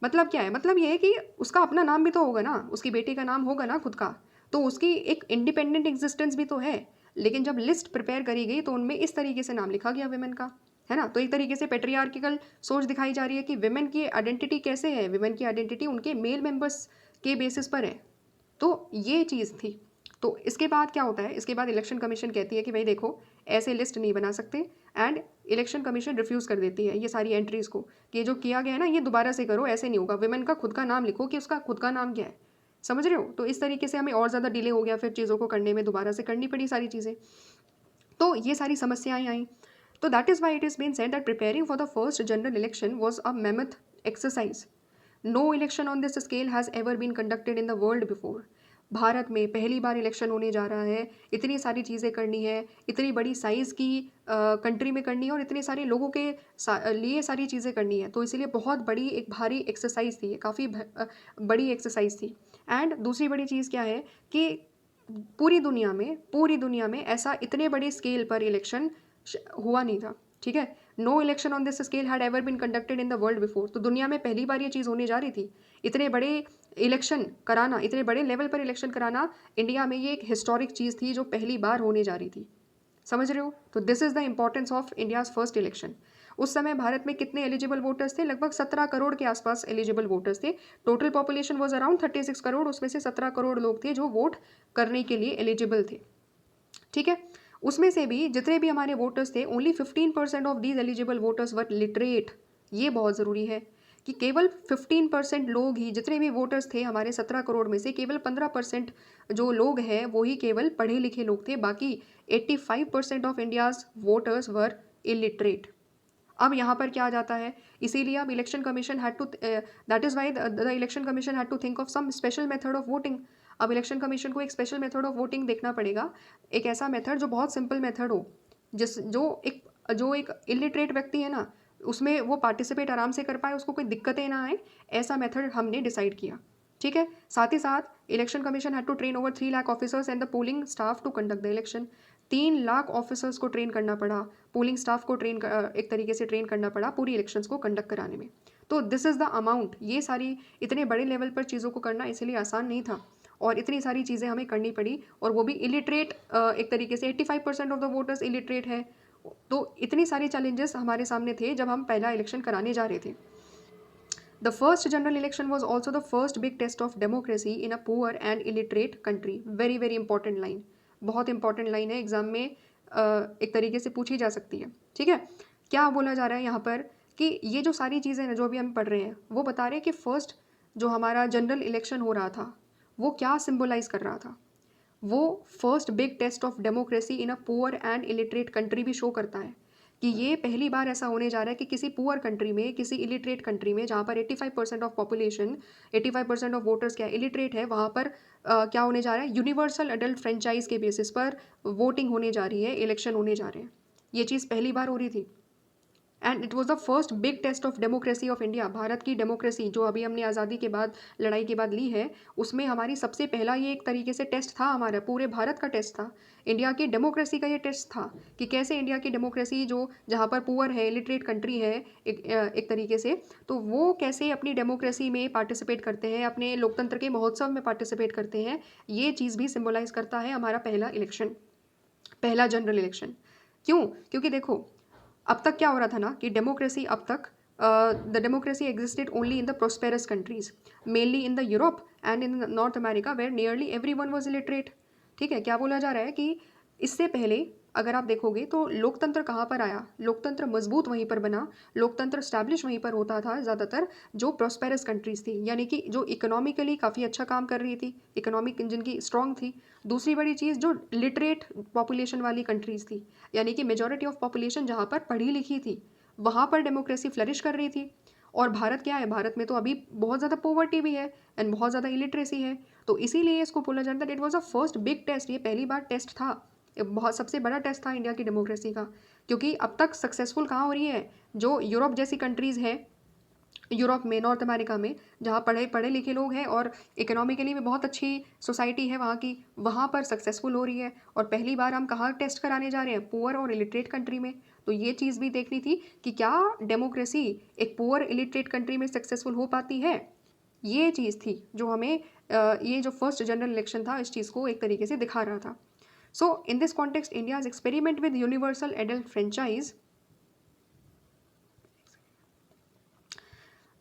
Speaker 1: मतलब क्या है, मतलब ये है कि उसका अपना नाम भी तो होगा ना, उसकी बेटी का नाम होगा ना खुद का, तो उसकी एक इंडिपेंडेंट एग्जिस्टेंस भी तो है। लेकिन जब लिस्ट प्रिपेयर करी गई तो उनमें इस तरीके से नाम लिखा गया विमेन का, है ना। तो एक तरीके से पेट्रियार्किकल सोच दिखाई जा रही है कि विमेन की आइडेंटिटी कैसे है, विमेन की आइडेंटिटी उनके मेल मेंबर्स के बेसिस पर है। तो ये चीज़ थी। तो इसके बाद क्या होता है, इसके बाद इलेक्शन कमीशन कहती है कि भाई देखो ऐसे लिस्ट नहीं बना सकते, एंड इलेक्शन कमीशन रिफ्यूज़ कर देती है ये सारी एंट्रीज़ को कि ये जो किया गया है ना ये दोबारा से करो, ऐसे नहीं होगा, विमेन का खुद का नाम लिखो कि उसका खुद का नाम क्या है, समझ रहे हो। तो इस तरीके से हमें और ज़्यादा डिले हो गया, फिर चीज़ों को करने में दोबारा से करनी पड़ी सारी चीज़ें। तो ये सारी समस्याएं आई। तो that is why it is been said that preparing for the first general election was a mammoth exercise. No election on this scale has ever been conducted in the world before. Bharat में पहली बार election होने जा रहा है, इतनी सारी चीज़ें करनी है, इतनी बड़ी साइज़ की कंट्री में करनी है और इतने सारे लोगों के लिए सारी चीज़ें करनी है। तो इसीलिए बहुत बड़ी एक भारी एक्सरसाइज थी, काफ़ी बड़ी एक्सरसाइज थी। एंड दूसरी बड़ी चीज़ क्या है कि पूरी दुनिया में ऐसा इतने बड़े स्केल पर इलेक्शन हुआ नहीं था, ठीक है। No election on this scale had ever been conducted in the world before. तो दुनिया में पहली बार ये चीज़ होने जा रही थी, इतने बड़े इलेक्शन कराना, इतने बड़े लेवल पर इलेक्शन कराना इंडिया में ये एक हिस्टोरिक चीज़ थी जो पहली बार होने जा रही थी, समझ रहे हो। तो this is the importance of India's first election. उस समय भारत में कितने एलिजिबल वोटर्स थे, लगभग 17 करोड़ के आसपास एलिजिबल वोटर्स थे। Total population was around 36 crore, उसमें से 17 करोड़ लोग थे जो वोट करने के लिए एलिजिबल थे, ठीक है। उसमें से भी जितने भी हमारे वोटर्स थे, only 15% of these eligible voters were literate. ये बहुत ज़रूरी है कि केवल 15% लोग ही, जितने भी वोटर्स थे हमारे 17 करोड़ में से केवल 15% जो लोग हैं वो ही केवल पढ़े लिखे लोग थे, बाकी 85% of India's voters were illiterate. अब यहाँ पर क्या आ जाता है, इसीलिए अब election commission had to, that is why the election commission had to think of some special method of voting. अब इलेक्शन कमीशन को एक स्पेशल मेथड ऑफ वोटिंग देखना पड़ेगा, एक ऐसा मेथड जो बहुत सिंपल मेथड हो, जिस जो एक इलिटरेट व्यक्ति है ना उसमें वो पार्टिसिपेट आराम से कर पाए, उसको कोई दिक्कतें ना आए, ऐसा मेथड हमने डिसाइड किया, ठीक है। साथ ही साथ election commission had to train over 3 lakh officers and the polling staff to conduct the election. 3 lakh officers को ट्रेन करना पड़ा, पोलिंग स्टाफ को एक तरीके से ट्रेन करना पड़ा पूरी इलेक्शंस को कंडक्ट कराने में। तो दिस इज़ द अमाउंट। ये सारी इतने बड़े लेवल पर चीज़ों को करना इसलिए आसान नहीं था और इतनी सारी चीज़ें हमें करनी पड़ी, और वो भी इलिटरेट, एक तरीके से 85% ऑफ द वोटर्स इलिटरेट है। तो इतनी सारी चैलेंजेस हमारे सामने थे जब हम पहला इलेक्शन कराने जा रहे थे। The first general election was also the first big test of democracy in a poor and illiterate country. Very very important line, बहुत इंपॉर्टेंट लाइन है, एग्जाम में एक तरीके से पूछी जा सकती है, ठीक है। क्या बोला जा रहा है यहाँ पर कि ये जो सारी चीज़ें हैं जो भी हम पढ़ रहे हैं वो बता रहे हैं कि फर्स्ट जो हमारा जनरल इलेक्शन हो रहा था वो क्या सिंबलाइज कर रहा था, वो first big test of democracy in a poor and illiterate country भी शो करता है कि ये पहली बार ऐसा होने जा रहा है कि किसी पुअर कंट्री में, किसी इलिटरेट कंट्री में जहाँ पर 85% ऑफ पॉपुलेशन, 85% ऑफ वोटर्स क्या इलिटरेट है, वहाँ पर क्या होने जा रहा है, यूनिवर्सल अडल्ट फ्रेंचाइज के बेसिस पर वोटिंग होने जा रही है, इलेक्शन होने जा रहे हैं। ये चीज़ पहली बार हो रही थी and it was the first big test of democracy of India. Bharat की डेमोक्रेसी जो अभी हमने आज़ादी के बाद, लड़ाई के बाद ली है, उसमें हमारी सबसे पहला ये एक तरीके से टेस्ट था, हमारा पूरे भारत का टेस्ट था, इंडिया की डेमोक्रेसी का ये टेस्ट था कि कैसे इंडिया की डेमोक्रेसी जो जहाँ पर पुअर है, लिटरेट कंट्री है एक तरीके से, तो वो कैसे अपनी डेमोक्रेसी में पार्टिसिपेट करते हैं, अपने लोकतंत्र के महोत्सव में पार्टिसिपेट करते हैं। ये चीज़ भी सिम्बलाइज करता है हमारा पहला इलेक्शन, पहला जनरल इलेक्शन। क्यों? क्योंकि देखो अब तक क्या हो रहा था ना कि डेमोक्रेसी अब तक, the democracy existed only in the prosperous countries, mainly in the Europe and in North America where nearly everyone was illiterate, ठीक है। क्या बोला जा रहा है कि इससे पहले अगर आप देखोगे तो लोकतंत्र कहाँ पर आया, लोकतंत्र मजबूत वहीं पर बना, लोकतंत्र स्टैब्लिश वहीं पर होता था ज़्यादातर जो प्रोस्पेरस कंट्रीज़ थी, यानी कि जो इकोनॉमिकली काफ़ी अच्छा काम कर रही थी, इकोनॉमिक जिनकी स्ट्रॉन्ग थी। दूसरी बड़ी चीज़ जो लिटरेट पॉपुलेशन वाली कंट्रीज़ थी, यानी कि मेजॉरिटी ऑफ पॉपुलेशन जहाँ पर पढ़ी लिखी थी, वहाँ पर डेमोक्रेसी फ्लरिश कर रही थी। और भारत क्या है, भारत में तो अभी बहुत ज़्यादा पोवर्टी भी है एंड बहुत ज़्यादा इलिटरेसी है। तो इसीलिए इसको बोला जाता है it was a first big test, ये पहली बार टेस्ट था, बहुत सबसे बड़ा टेस्ट था इंडिया की डेमोक्रेसी का। क्योंकि अब तक सक्सेसफुल कहाँ हो रही है, जो यूरोप जैसी कंट्रीज़ हैं, यूरोप में, नॉर्थ अमेरिका में, जहाँ पढ़े पढ़े लिखे लोग हैं और इकोनॉमिकली भी बहुत अच्छी सोसाइटी है वहाँ की, वहाँ पर सक्सेसफुल हो रही है। और पहली बार हम कहाँ टेस्ट कराने जा रहे हैं, पुअर और इलिटरेट कंट्री में। तो ये चीज़ भी देखनी थी कि क्या डेमोक्रेसी एक पुअर इलिटरेट कंट्री में सक्सेसफुल हो पाती है। ये चीज़ थी जो हमें ये जो फर्स्ट जनरल इलेक्शन था इस चीज़ को एक तरीके से दिखा रहा था। So in this context, India's experiment with universal adult franchise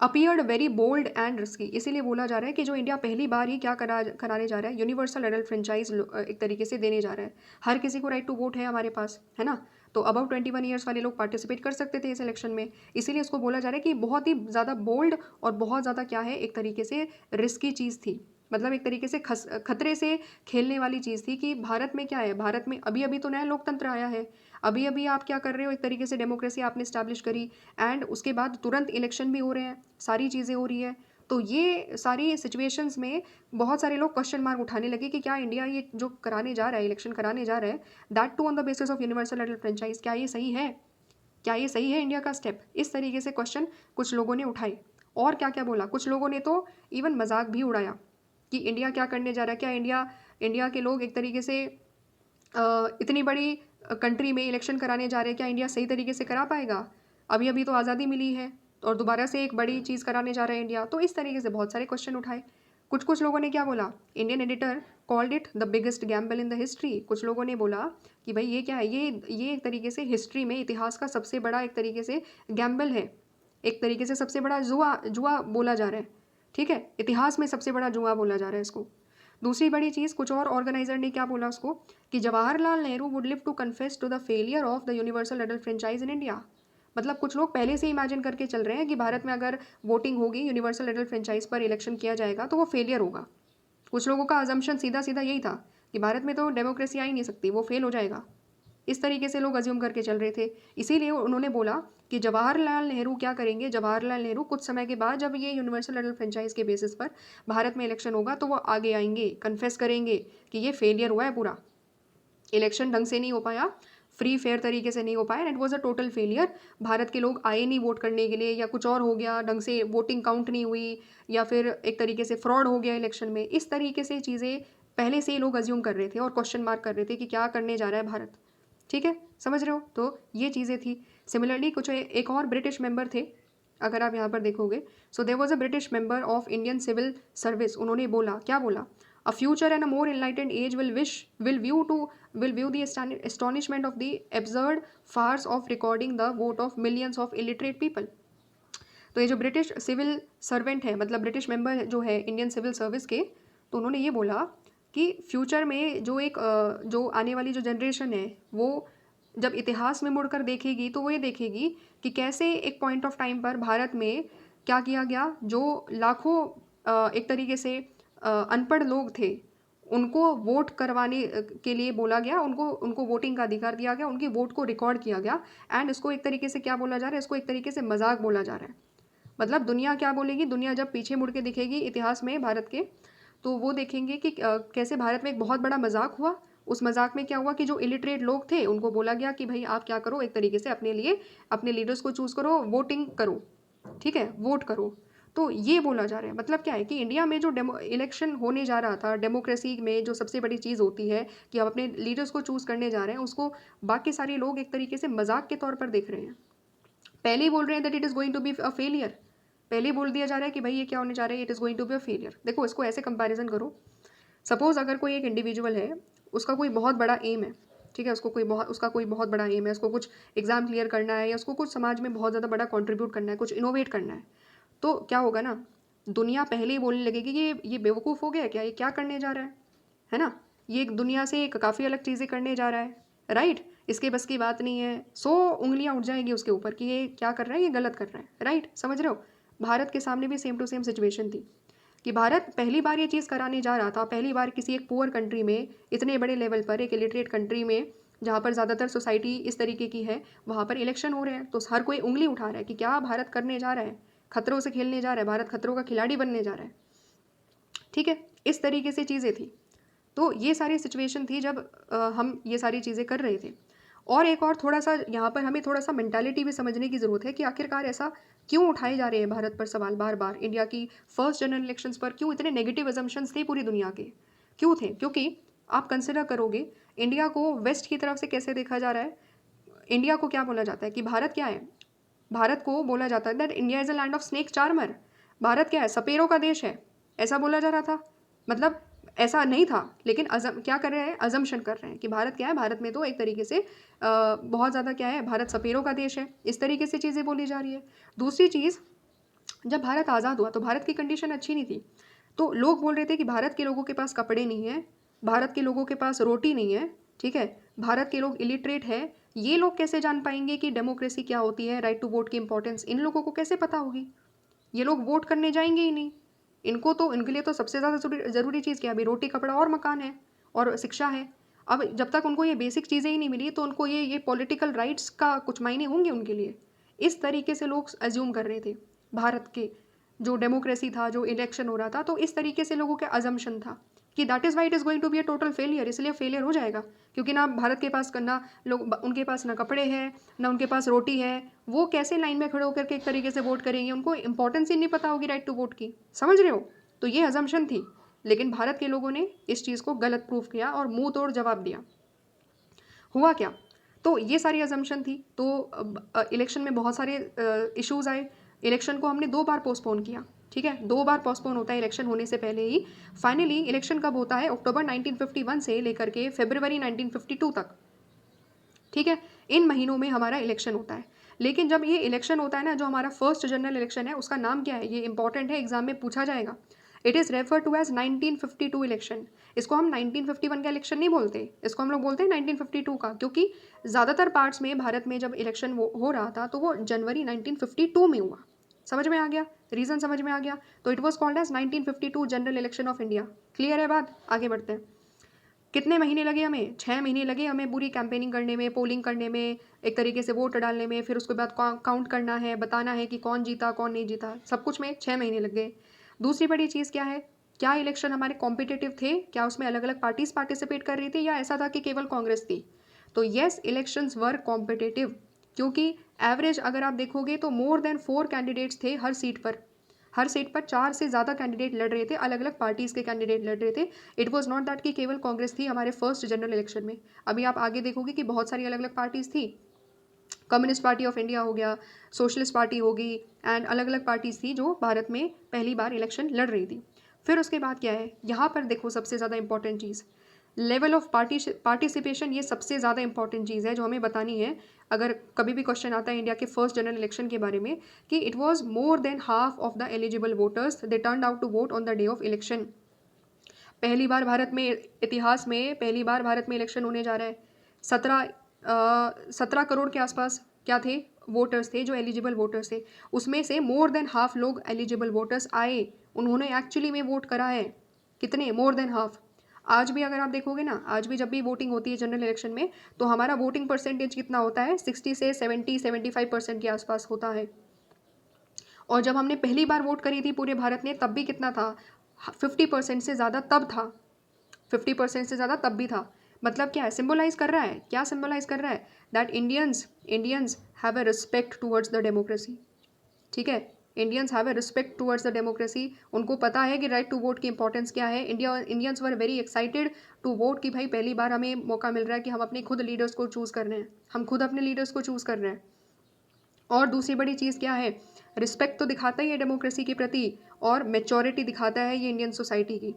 Speaker 1: appeared very bold and risky. इसीलिए बोला जा रहा है कि जो इंडिया पहली बार ही क्या कराने जा रहा है, यूनिवर्सल एडल्ट फ्रेंचाइज एक तरीके से देने जा रहा है। हर किसी को राइट टू वोट है हमारे पास, है ना। तो अबव 21 ईयर्स वाले लोग पार्टिसिपेट कर सकते थे इस इलेक्शन में। इसीलिए इसको बोला जा रहा है कि बहुत ही ज़्यादा बोल्ड और बहुत ज़्यादा क्या है, एक तरीके से रिस्की चीज़ थी। मतलब एक तरीके से खतरे से खेलने वाली चीज़ थी कि भारत में क्या है, भारत में अभी अभी तो नया लोकतंत्र आया है, अभी अभी आप क्या कर रहे हो, एक तरीके से डेमोक्रेसी आपने स्टैब्लिश करी, एंड उसके बाद तुरंत इलेक्शन भी हो रहे हैं, सारी चीज़ें हो रही है। तो ये सारी सिचुएशंस में बहुत सारे लोग क्वेश्चन मार्क उठाने लगे कि क्या इंडिया ये जो कराने जा रहा है, इलेक्शन कराने जा रहा है, that too on the basis of universal adult franchise, क्या ये सही है, क्या ये सही है इंडिया का स्टेप। इस तरीके से क्वेश्चन कुछ लोगों ने उठाए। और क्या क्या बोला, कुछ लोगों ने तो इवन मजाक भी उड़ाया कि इंडिया क्या करने जा रहा है, क्या इंडिया के लोग एक तरीके से इतनी बड़ी कंट्री में इलेक्शन कराने जा रहे हैं, क्या इंडिया सही तरीके से करा पाएगा, अभी अभी तो आज़ादी मिली है और दोबारा से एक बड़ी चीज़ कराने जा रहा है इंडिया। तो इस तरीके से बहुत सारे क्वेश्चन उठाए। कुछ लोगों ने क्या बोला, Indian editor called it the biggest Gamble in the history. कुछ लोगों ने बोला कि भाई ये क्या है, ये एक तरीके से हिस्ट्री में, इतिहास का सबसे बड़ा एक तरीके से गैम्बल है, एक तरीके से सबसे बड़ा जुआ बोला जा रहा है। ठीक है, इतिहास में सबसे बड़ा जुआ बोला जा रहा है इसको। दूसरी बड़ी चीज़, कुछ और ऑर्गेनाइजर ने क्या बोला उसको, कि Jawaharlal Nehru would live to confess to the failure of the universal adult franchise in India. मतलब कुछ लोग पहले से इमेजिन करके चल रहे हैं कि भारत में अगर वोटिंग होगी, यूनिवर्सल एडल्ट फ्रेंचाइज पर इलेक्शन किया जाएगा तो वो फेलियर होगा। कुछ लोगों का अजम्पशन सीधा सीधा यही था कि भारत में तो डेमोक्रेसी आ ही नहीं सकती, वो फेल हो जाएगा। इस तरीके से लोग अज्यूम करके चल रहे थे। इसीलिए उन्होंने बोला कि जवाहरलाल नेहरू क्या करेंगे, जवाहरलाल नेहरू कुछ समय के बाद जब ये यूनिवर्सल एडल्ट फ्रेंचाइज के बेसिस पर भारत में इलेक्शन होगा तो वो आगे आएंगे, कन्फेस करेंगे कि ये फेलियर हुआ है, पूरा इलेक्शन ढंग से नहीं हो पाया, फ्री फेयर तरीके से नहीं हो पाया, and it was a total failure. Bharat के लोग आए नहीं वोट करने के लिए, या कुछ और हो गया, ढंग से वोटिंग काउंट नहीं हुई, या फिर एक तरीके से फ्रॉड हो गया इलेक्शन में। इस तरीके से चीज़ें पहले से ही लोग अज्यूम कर रहे थे और क्वेश्चन मार्क कर रहे थे कि क्या करने जा रहा है भारत। ठीक है, समझ रहे हो। तो ये चीज़ें थी। सिमिलरली कुछ एक और ब्रिटिश मेंबर थे, अगर आप यहाँ पर देखोगे, so there was a British member of Indian civil service. उन्होंने बोला, क्या बोला, a future and a more enlightened age will view the astonishment of the absurd farce of recording the vote of millions of illiterate people. तो ये जो British civil servant है, मतलब British member जो है इंडियन सिविल सर्विस के, तो उन्होंने ये बोला कि फ्यूचर में जो आने वाली जो जनरेशन है, वो जब इतिहास में मुड़कर देखेगी तो वो ये देखेगी कि कैसे एक पॉइंट ऑफ टाइम पर भारत में क्या किया गया, जो लाखों एक तरीके से अनपढ़ लोग थे, उनको वोट करवाने के लिए बोला गया, उनको वोटिंग का अधिकार दिया गया, उनकी वोट को रिकॉर्ड किया गया, एंड इसको एक तरीके से क्या बोला जा रहा है, इसको एक तरीके से मजाक बोला जा रहा है। मतलब दुनिया क्या बोलेगी, दुनिया जब पीछे मुड़ के दिखेगी इतिहास में भारत के, तो वो देखेंगे कि कैसे भारत में एक बहुत बड़ा मजाक हुआ। उस मजाक में क्या हुआ कि जो इलिटरेट लोग थे उनको बोला गया कि भाई आप क्या करो, एक तरीके से अपने लिए अपने लीडर्स को चूज़ करो, वोटिंग करो, ठीक है, वोट करो। तो ये बोला जा रहा है। मतलब क्या है कि इंडिया में जो इलेक्शन होने जा रहा था, डेमोक्रेसी में जो सबसे बड़ी चीज़ होती है कि आप अपने लीडर्स को चूज़ करने जा रहे हैं, उसको बाकी सारे लोग एक तरीके से मजाक के तौर पर देख रहे हैं। पहले ही बोल रहे हैं that it is going to be a failure. पहले ही बोल दिया जा रहा है कि भाई ये क्या होने जा रहा है, it is going to be a failure. देखो इसको ऐसे कंपैरिजन करो, सपोज अगर कोई एक इंडिविजुअल है, उसका कोई बहुत बड़ा एम है, ठीक है, उसका कोई बहुत बड़ा एम है, उसको कुछ एग्ज़ाम क्लियर करना है, या उसको कुछ समाज में बहुत ज़्यादा बड़ा कॉन्ट्रीब्यूट करना है, कुछ इनोवेट करना है। तो क्या होगा ना, दुनिया पहले ही बोलने लगेगी कि ये बेवकूफ़ हो गया क्या, ये क्या करने जा रहा है ना, ये एक दुनिया से एक काफ़ी अलग चीज़ें करने जा रहा है, राइट, इसके बस की बात नहीं है। 100 उंगलियां उठ जाएंगी उसके ऊपर कि ये क्या कर रहा है, ये गलत कर रहा है, राइट, समझ रहे हो। भारत के सामने भी सेम टू सेम सिचुएशन थी कि भारत पहली बार ये चीज़ कराने जा रहा था, पहली बार किसी एक पुअर कंट्री में, इतने बड़े लेवल पर, एक इलिटरेट कंट्री में, जहाँ पर ज़्यादातर सोसाइटी इस तरीके की है, वहाँ पर इलेक्शन हो रहे हैं। तो हर कोई उंगली उठा रहा है कि क्या भारत करने जा रहा है, खतरों से खेलने जा रहा है, भारत खतरों का खिलाड़ी बनने जा रहा है। ठीक है, इस तरीके से चीज़ें थी। तो ये सारी सिचुएशन थी जब हम ये सारी चीज़ें कर रहे थे। और एक और थोड़ा सा यहाँ पर हमें थोड़ा सा मेंटालिटी भी समझने की ज़रूरत है कि आखिरकार ऐसा क्यों उठाए जा रहे हैं भारत पर सवाल बार बार। इंडिया की फर्स्ट जनरल इलेक्शंस पर क्यों इतने नेगेटिव अजम्पशंस थे पूरी दुनिया के, क्यों थे? क्योंकि आप कंसिडर करोगे इंडिया को वेस्ट की तरफ से कैसे देखा जा रहा है। इंडिया को क्या बोला जाता है कि भारत क्या है, भारत को बोला जाता है that India is a land of snake charmer. Bharat क्या है, सपेरों का देश है, ऐसा बोला जा रहा था। मतलब ऐसा नहीं था, लेकिन क्या कर रहे हैं, अजम्पशन कर रहे हैं कि भारत क्या है, भारत में तो एक तरीके से बहुत ज़्यादा क्या है, भारत सपेरों का देश है, इस तरीके से चीज़ें बोली जा रही है। दूसरी चीज़, जब भारत आज़ाद हुआ तो भारत की कंडीशन अच्छी नहीं थी, तो लोग बोल रहे थे कि भारत के लोगों के पास कपड़े नहीं हैं, भारत के लोगों के पास रोटी नहीं है, ठीक है, भारत के लोग इलिटरेट है, ये लोग कैसे जान पाएंगे कि डेमोक्रेसी क्या होती है, राइट टू वोट की इंपॉर्टेंस इन लोगों को कैसे पता होगी, ये लोग वोट करने जाएंगे ही नहीं। इनको तो, इनके लिए तो सबसे ज़्यादा ज़रूरी चीज़ क्या है, अभी रोटी कपड़ा और मकान है और शिक्षा है। अब जब तक उनको ये बेसिक चीज़ें ही नहीं मिली तो उनको ये पॉलिटिकल राइट्स का कुछ मायने होंगे उनके लिए। इस तरीके से लोग अज्यूम कर रहे थे भारत के जो डेमोक्रेसी था, जो इलेक्शन हो रहा था, तो इस तरीके से लोगों का अजम्पशन था कि that is why it is going to be a total failure, इसलिए फेलियर हो जाएगा, क्योंकि ना भारत के पास करना लोग, उनके पास ना कपड़े हैं ना उनके पास रोटी है, वो कैसे लाइन में खड़े होकर के एक तरीके से वोट करेंगे, उनको इंपॉर्टेंस ही नहीं पता होगी राइट टू वोट की, समझ रहे हो। तो ये अजम्पशन थी, लेकिन भारत के लोगों ने इस चीज़ को गलत प्रूफ किया और मुंह तोड़ जवाब दिया। हुआ क्या, तो ये सारी अजम्पशन थी, तो इलेक्शन में बहुत सारे इश्यूज आए, इलेक्शन को हमने 2 बार पोस्टपोन किया, ठीक है, 2 बार पोस्टपोन होता है इलेक्शन होने से पहले ही। फाइनली इलेक्शन कब होता है, अक्टूबर 1951 से लेकर के फरवरी 1952 तक, ठीक है, इन महीनों में हमारा इलेक्शन होता है। लेकिन जब ये इलेक्शन होता है ना, जो हमारा फर्स्ट जनरल इलेक्शन है, उसका नाम क्या है, ये इंपॉर्टेंट है, एग्जाम में पूछा जाएगा। It is refer to as 1952 election. इसको हम 1951 का इलेक्शन नहीं बोलते, इसको हम लोग बोलते हैं 1952 का, क्योंकि ज़्यादातर पार्ट्स में भारत में जब इलेक्शन हो रहा था तो वो जनवरी 1952 में हुआ। समझ में आ गया, रीज़न समझ में आ गया, तो it was called as 1952 general election of India. Clear है बात, आगे बढ़ते हैं। कितने महीने लगे हमें, 6 महीने लगे हमें पूरी कैंपेनिंग करने में, पोलिंग करने में, एक तरीके से वोट डालने में, फिर उसके बाद काउंट करना है, बताना है कि कौन जीता कौन नहीं जीता, सब कुछ में 6 महीने लग गए। दूसरी बड़ी चीज़ क्या है, क्या इलेक्शन हमारे कॉम्पिटिटिव थे, क्या उसमें अलग अलग पार्टीज पार्टिसिपेट कर रही थी या ऐसा था कि केवल कांग्रेस थी। तो येस, इलेक्शंस वर कॉम्पिटिटिव, क्योंकि एवरेज अगर आप देखोगे तो मोर देन 4 कैंडिडेट्स थे हर सीट पर, हर सीट पर 4 से ज़्यादा कैंडिडेट लड़ रहे थे, अलग अलग पार्टीज़ के कैंडिडेट लड़ रहे थे। इट वॉज नॉट दैट कि केवल कांग्रेस थी हमारे फर्स्ट जनरल इलेक्शन में। अभी आप आगे देखोगे कि बहुत सारी अलग अलग पार्टीज़ थी, कम्युनिस्ट पार्टी ऑफ इंडिया हो गया, सोशलिस्ट पार्टी होगी, एंड अलग अलग पार्टीज़ थी जो भारत में पहली बार इलेक्शन लड़ रही थी। फिर उसके बाद क्या है, यहाँ पर देखो सबसे ज़्यादा important cheese, level of participation, ये सबसे ज़्यादा इंपॉर्टेंट चीज़ है जो हमें बतानी है अगर कभी भी क्वेश्चन आता है इंडिया के फर्स्ट जनरल इलेक्शन के बारे में, कि it was more than half of the eligible voters they turned out to vote on the day of election. पहली बार भारत में, इतिहास में पहली बार भारत में इलेक्शन होने जा रहा है। 17 करोड़ के आसपास क्या थे, वोटर्स थे जो एलिजिबल वोटर्स थे, उसमें से मोर देन हाफ लोग एलिजिबल वोटर्स आए, उन्होंने एक्चुअली में वोट करा है। कितने, मोर देन हाफ। आज भी अगर आप देखोगे ना, आज भी जब भी वोटिंग होती है जनरल इलेक्शन में, तो हमारा वोटिंग परसेंटेज कितना होता है, 60 से 75% के आसपास होता है। और जब हमने पहली बार वोट करी थी पूरे भारत ने, तब भी कितना था, 50% से ज़्यादा तब था, 50% से ज़्यादा तब भी था। मतलब क्या है, सिंबलाइज कर रहा है, क्या सिंबलाइज कर रहा है, that Indians have a respect towards the democracy, ठीक है, Indians have a respect towards the democracy, उनको पता है कि राइट टू वोट की इंपॉर्टेंस क्या है। Indians were very excited to vote, कि भाई पहली बार हमें मौका मिल रहा है कि हम अपने खुद लीडर्स को चूज़ कर रहे हैं, हम खुद अपने लीडर्स को चूज़ कर रहे हैं। और दूसरी बड़ी चीज़ क्या है, रिस्पेक्ट तो दिखाता ही है डेमोक्रेसी के प्रति, और मेचोरिटी दिखाता है ये इंडियन सोसाइटी की,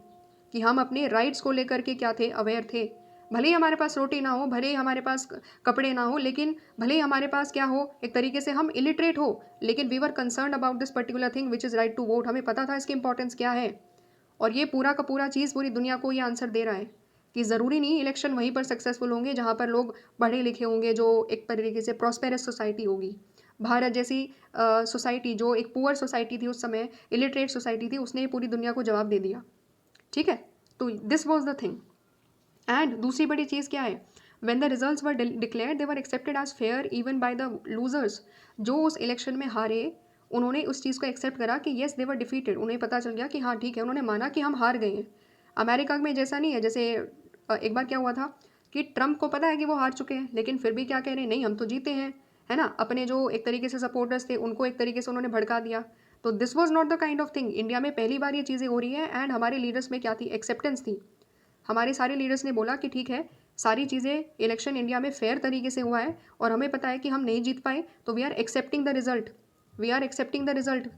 Speaker 1: कि हम अपने राइट्स को लेकर के क्या थे, अवेयर थे। भले ही हमारे पास रोटी ना हो, भले ही हमारे पास कपड़े ना हो, लेकिन भले ही हमारे पास क्या हो, एक तरीके से हम इलिटरेट हो, लेकिन we were concern about this particular thing which is right to vote, हमें पता था इसकी इंपॉर्टेंस क्या है। और ये पूरा का पूरा चीज़ पूरी दुनिया को ये आंसर दे रहा है कि ज़रूरी नहीं इलेक्शन वहीं पर सक्सेसफुल होंगे जहाँ पर लोग पढ़े लिखे होंगे, जो एक तरीके से प्रॉस्पेरस सोसाइटी होगी। भारत जैसी सोसाइटी जो एक पुअर सोसाइटी थी उस समय, इलिटरेट सोसाइटी थी, उसने पूरी दुनिया को जवाब दे दिया, ठीक है। तो this was the thing. And दूसरी बड़ी चीज़ क्या है, when the result were declared they were accepted as fair even by the losers. जो उस इलेक्शन में हारे, उन्होंने उस चीज़ को एक्सेप्ट करा कि येस दे वर डिफीटेड, उन्हें पता चल गया कि हाँ ठीक है, उन्होंने माना कि हम हार गए हैं। अमेरिका में जैसा नहीं है, जैसे एक बार क्या हुआ था कि ट्रंप को पता है कि वो हार चुके हैं, लेकिन फिर भी क्या कह रहे हैं, नहीं हम तो जीते हैं, है ना। अपने जो एक तरीके से सपोर्टर्स थे उनको एक तरीके से उन्होंने भड़का दिया। तो this was not the kind of thing, India में पहली बार ये चीज़ें हो रही है, एंड हमारे लीडर्स में क्या थी, एक्सेप्टेंस थी। हमारे सारे लीडर्स ने बोला कि ठीक है, सारी चीज़ें, इलेक्शन इंडिया में फेयर तरीके से हुआ है, और हमें पता है कि हम नहीं जीत पाए, तो we are accepting the result, we are accepting the result.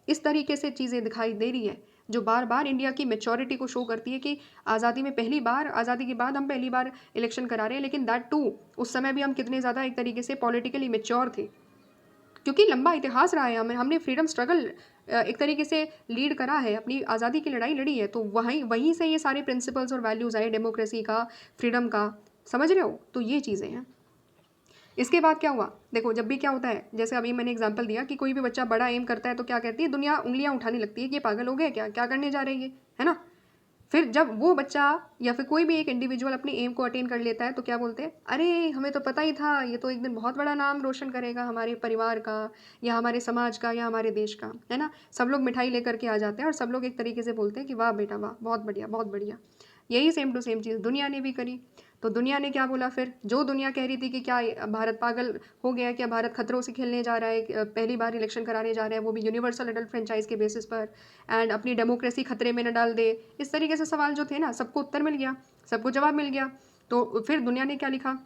Speaker 1: इस तरीके से चीज़ें दिखाई दे रही है। जो बार बार इंडिया की मैच्योरिटी को शो करती है कि आज़ादी में पहली बार, आज़ादी के बाद हम पहली बार इलेक्शन करा रहे हैं, लेकिन दैट टू उस समय भी हम कितने ज़्यादा एक तरीके से पॉलिटिकली मैच्योर थे, क्योंकि लंबा इतिहास रहा है। हमने फ्रीडम स्ट्रगल एक तरीके से लीड करा है, अपनी आज़ादी की लड़ाई लड़ी है, तो वहीं वहीं से ये सारे प्रिंसिपल्स और वैल्यूज़ आए, डेमोक्रेसी का, फ्रीडम का, समझ रहे हो। तो ये चीज़ें हैं। इसके बाद क्या हुआ, देखो जब भी क्या होता है, जैसे अभी मैंने एग्जांपल दिया कि कोई भी बच्चा बड़ा एम करता है तो क्या कहती है दुनिया, उंगलियां उठाने लगती है कि ये पागल हो गया क्या, क्या करने जा रही है ना। फिर जब वो बच्चा या फिर कोई भी एक इंडिविजुअल अपनी एम को अटेन कर लेता है तो क्या बोलते हैं, अरे हमें तो पता ही था, ये तो एक दिन बहुत बड़ा नाम रोशन करेगा हमारे परिवार का या हमारे समाज का या हमारे देश का, है ना। सब लोग मिठाई लेकर के आ जाते हैं और सब लोग एक तरीके से बोलते हैं कि वाह बेटा वाह, बहुत बढ़िया बहुत बढ़िया। यही सेम टू सेम चीज़ दुनिया ने भी करी। तो दुनिया ने क्या बोला फिर, जो दुनिया कह रही थी कि क्या भारत पागल हो गया, क्या भारत खतरों से खेलने जा रहा है, पहली बार इलेक्शन कराने जा रहा है, वो भी यूनिवर्सल एडल्ट फ्रेंचाइज के बेसिस पर, एंड अपनी डेमोक्रेसी खतरे में न डाल दे, इस तरीके से सवाल जो थे ना, सबको उत्तर मिल गया, सबको जवाब मिल गया। तो फिर दुनिया ने क्या लिखा,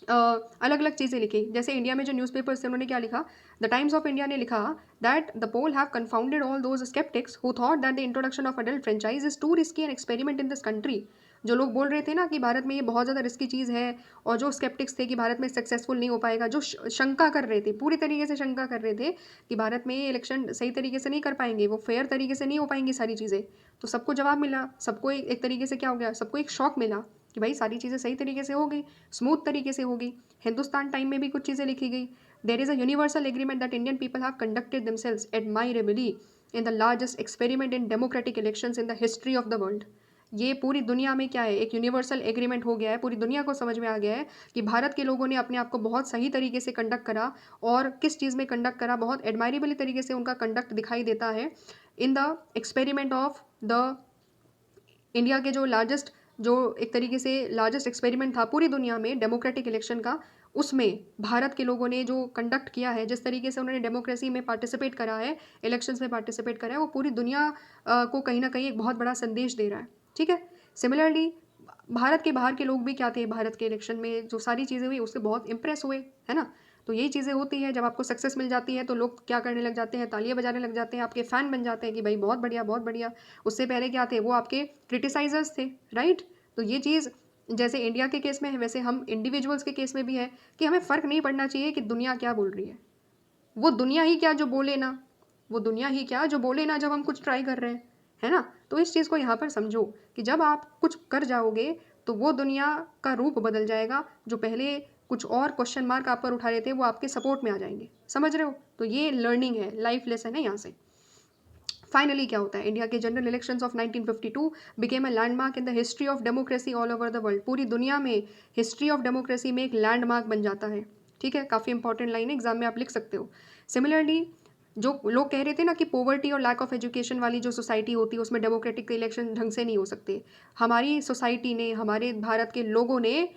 Speaker 1: अलग अलग चीज़ें लिखी। जैसे इंडिया में जो न्यूज़पेपर्स थे उन्होंने क्या लिखा, द टाइम्स ऑफ इंडिया ने लिखा that the poll have confounded all those sceptics who thought that the introduction of adult franchise is too risky an experiment in this country. जो लोग बोल रहे थे ना कि भारत में ये बहुत ज़्यादा रिस्की चीज़ है, और जो स्केप्टिक्स थे कि भारत में सक्सेसफुल नहीं हो पाएगा, जो शंका कर रहे थे, पूरी तरीके से शंका कर रहे थे कि भारत में ये इलेक्शन सही तरीके से नहीं कर पाएंगे, वो फेयर तरीके से नहीं हो पाएंगी सारी चीज़ें, तो सबको जवाब मिला, सबको एक तरीके से क्या हो गया, सबको एक शॉक मिला कि भाई सारी चीज़ें सही तरीके से हो गई, स्मूथ तरीके से हो गई। हिंदुस्तान टाइम में भी कुछ चीज़ें लिखी गई, there is a universal agreement that Indian people have conducted themselves admirably in the largest experiment in democratic elections in the history of the world. ये पूरी दुनिया में क्या है, एक यूनिवर्सल एग्रीमेंट हो गया है, पूरी दुनिया को समझ में आ गया है कि भारत के लोगों ने अपने आप को बहुत सही तरीके से कंडक्ट करा, और किस चीज़ में कंडक्ट करा, बहुत एडमायरेबली तरीके से उनका कंडक्ट दिखाई देता है in the experiment of the India के जो एक तरीके से लार्जेस्ट एक्सपेरिमेंट था पूरी दुनिया में डेमोक्रेटिक इलेक्शन का, उसमें भारत के लोगों ने जो कंडक्ट किया है, जिस तरीके से उन्होंने डेमोक्रेसी में पार्टिसिपेट करा है, इलेक्शंस में पार्टिसिपेट करा है, वो पूरी दुनिया को कहीं ना कहीं एक बहुत बड़ा संदेश दे रहा है। ठीक है। सिमिलरली भारत के बाहर के लोग भी क्या थे, भारत के इलेक्शन में जो सारी चीज़ें हुई उससे बहुत इंप्रेस हुए, है ना। तो यही चीज़ें होती हैं, जब आपको सक्सेस मिल जाती है तो लोग क्या करने लग जाते हैं, तालियां बजाने लग जाते हैं, आपके फ़ैन बन जाते हैं कि भाई बहुत बढ़िया बहुत बढ़िया। उससे पहले क्या थे, वो आपके क्रिटिसाइजर्स थे, राइट। तो ये चीज़ जैसे इंडिया के केस में है, वैसे हम इंडिविजुअल्स के केस में भी है कि हमें फ़र्क नहीं पड़ना चाहिए कि दुनिया क्या बोल रही है, वो दुनिया ही क्या जो बोले ना, वो दुनिया ही क्या जो बोले ना, जब हम कुछ ट्राई कर रहे हैं, है ना। तो इस चीज़ को यहाँ पर समझो कि जब आप कुछ कर जाओगे तो वो दुनिया का रूप बदल जाएगा, जो पहले कुछ और क्वेश्चन मार्क आप पर उठा रहे थे वो आपके सपोर्ट में आ जाएंगे, समझ रहे हो। तो ये लर्निंग है, लाइफ लेसन है यहाँ से। फाइनली क्या होता है, इंडिया के general elections of 1952 became a landmark in the history of democracy all over the world. पूरी दुनिया में हिस्ट्री ऑफ डेमोक्रेसी में एक लैंडमार्क बन जाता है। ठीक है, काफ़ी इंपॉर्टेंट लाइन है, एग्जाम में आप लिख सकते हो। सिमिलरली जो लोग कह रहे थे ना कि पोवर्टी और लैक ऑफ एजुकेशन वाली जो सोसाइटी होती है उसमें डेमोक्रेटिक इलेक्शन ढंग से नहीं हो सकते, हमारी सोसाइटी ने, हमारे भारत के लोगों ने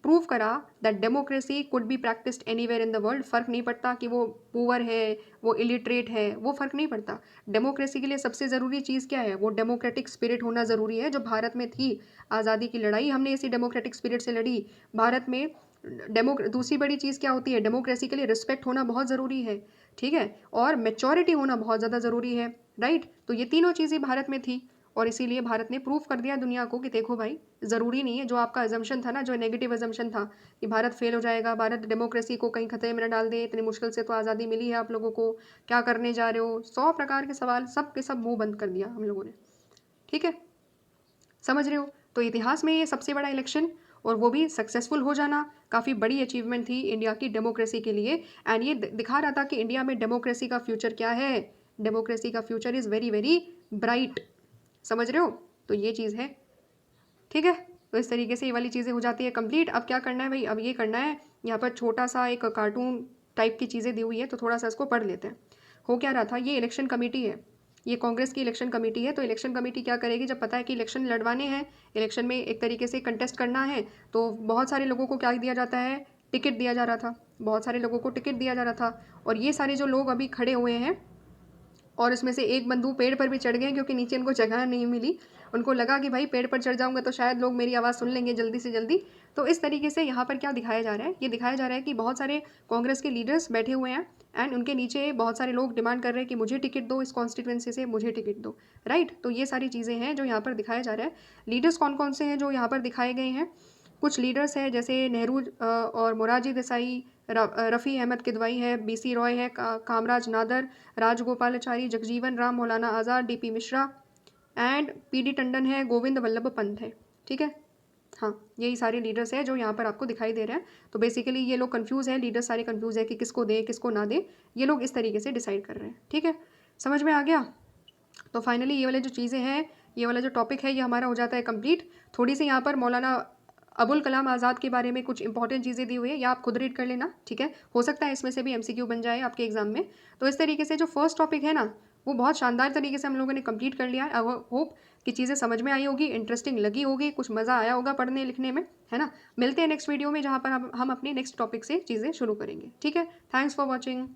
Speaker 1: प्रूव करा that democracy could be practised anywhere in the world. फ़र्क नहीं पड़ता कि वो पुअर है, वो इलिटरेट है, वो फ़र्क नहीं पड़ता। डेमोक्रेसी के लिए सबसे ज़रूरी चीज़ क्या है, वो डेमोक्रेटिक स्पिरिट होना ज़रूरी है, जो भारत में थी। आज़ादी की लड़ाई हमने इसी डेमोक्रेटिक स्पिरिट से लड़ी। भारत में दूसरी बड़ी चीज़ क्या होती है, डेमोक्रेसी के लिए रिस्पेक्ट होना बहुत ज़रूरी है, ठीक है, और मैच्योरिटी होना बहुत ज़्यादा ज़रूरी है, राइट। तो ये तीनों चीज़ें भारत में थी, और इसीलिए भारत ने प्रूव कर दिया दुनिया को कि देखो भाई, ज़रूरी नहीं है, जो आपका अजम्पशन था ना, जो नेगेटिव अजम्पशन था कि भारत फेल हो जाएगा, भारत डेमोक्रेसी को कहीं खतरे में न डाल दे, इतनी मुश्किल से तो आज़ादी मिली है आप लोगों को, क्या करने जा रहे हो, 100 प्रकार के सवाल, सब के सब मुंह बंद कर दिया हम लोगों ने। ठीक है, समझ रहे हो। तो इतिहास में ये सबसे बड़ा इलेक्शन, और वो भी सक्सेसफुल हो जाना, काफ़ी बड़ी अचीवमेंट थी इंडिया की डेमोक्रेसी के लिए। एंड ये दिखा रहा था कि इंडिया में डेमोक्रेसी का फ्यूचर क्या है, डेमोक्रेसी का future is very very bright, समझ रहे हो। तो ये चीज़ है, ठीक है। तो इस तरीके से ये वाली चीज़ें हो जाती है कंप्लीट। अब क्या करना है भाई, अब ये करना है, यहाँ पर छोटा सा एक कार्टून टाइप की चीज़ें दी हुई है, तो थोड़ा सा इसको पढ़ लेते हैं। हो क्या रहा था, ये इलेक्शन कमेटी है, ये कांग्रेस की इलेक्शन कमेटी है। तो इलेक्शन कमेटी क्या करेगी, जब पता है कि इलेक्शन लड़वाने हैं, इलेक्शन में एक तरीके से कंटेस्ट करना है, तो बहुत सारे लोगों को क्या दिया जाता है, टिकट दिया जा रहा था, बहुत सारे लोगों को टिकट दिया जा रहा था। और ये सारे जो लोग अभी खड़े हुए हैं, और इसमें से एक बंधु पेड़ पर भी चढ़ गए क्योंकि नीचे इनको जगह नहीं मिली, उनको लगा कि भाई पेड़ पर चढ़ जाऊंगा तो शायद लोग मेरी आवाज़ सुन लेंगे जल्दी से जल्दी। तो इस तरीके से यहाँ पर क्या दिखाया जा रहा है, ये दिखाया जा रहा है कि बहुत सारे कांग्रेस के लीडर्स बैठे हुए हैं, एंड उनके नीचे बहुत सारे लोग डिमांड कर रहे हैं कि मुझे टिकट दो, इस कॉन्स्टिट्यूंसी से मुझे टिकट दो, राइट। तो ये सारी चीज़ें हैं जो यहाँ पर दिखाया जा रहा है। लीडर्स कौन कौन से हैं जो यहाँ पर दिखाए गए हैं? कुछ लीडर्स हैं जैसे नेहरू और मोरारजी देसाई, रफ़ी अहमद किदवाई है, BC रॉय है, कामराज नादर, राजगोपालाचारी, जगजीवन राम, मौलाना आज़ाद, DP Mishra and PD Tandon है, गोविंद वल्लभ पंत है, ठीक है। हाँ, यही सारे लीडर्स हैं जो यहाँ पर आपको दिखाई दे रहे हैं। तो बेसिकली ये लोग कंफ्यूज हैं, लीडर्स सारे कंफ्यूज है कि किसको दें किसको ना दें, ये लोग इस तरीके से डिसाइड कर रहे हैं, ठीक है। समझ में आ गया? तो फाइनली ये वाले जो चीज़ें हैं, ये वाला जो टॉपिक है ये हमारा हो जाता है कंप्लीट। थोड़ी सी यहाँ पर मौलाना अबुल कलाम आज़ाद के बारे में कुछ इंपॉर्टेंट चीज़ें दी हुई है, या आप खुद रीड कर लेना, ठीक है। हो सकता है इसमें से भी MCQ बन जाए आपके एग्जाम में। तो इस तरीके से जो फर्स्ट टॉपिक है ना, वो बहुत शानदार तरीके से हम लोगों ने कंप्लीट कर लिया है। आई होप कि चीज़ें समझ में आई होगी, इंटरेस्टिंग लगी होगी, कुछ मज़ा आया होगा पढ़ने लिखने में, है ना। मिलते हैं नेक्स्ट वीडियो में जहाँ पर हम अपने नेक्स्ट टॉपिक से चीज़ें शुरू करेंगे, ठीक है। Thanks for watching.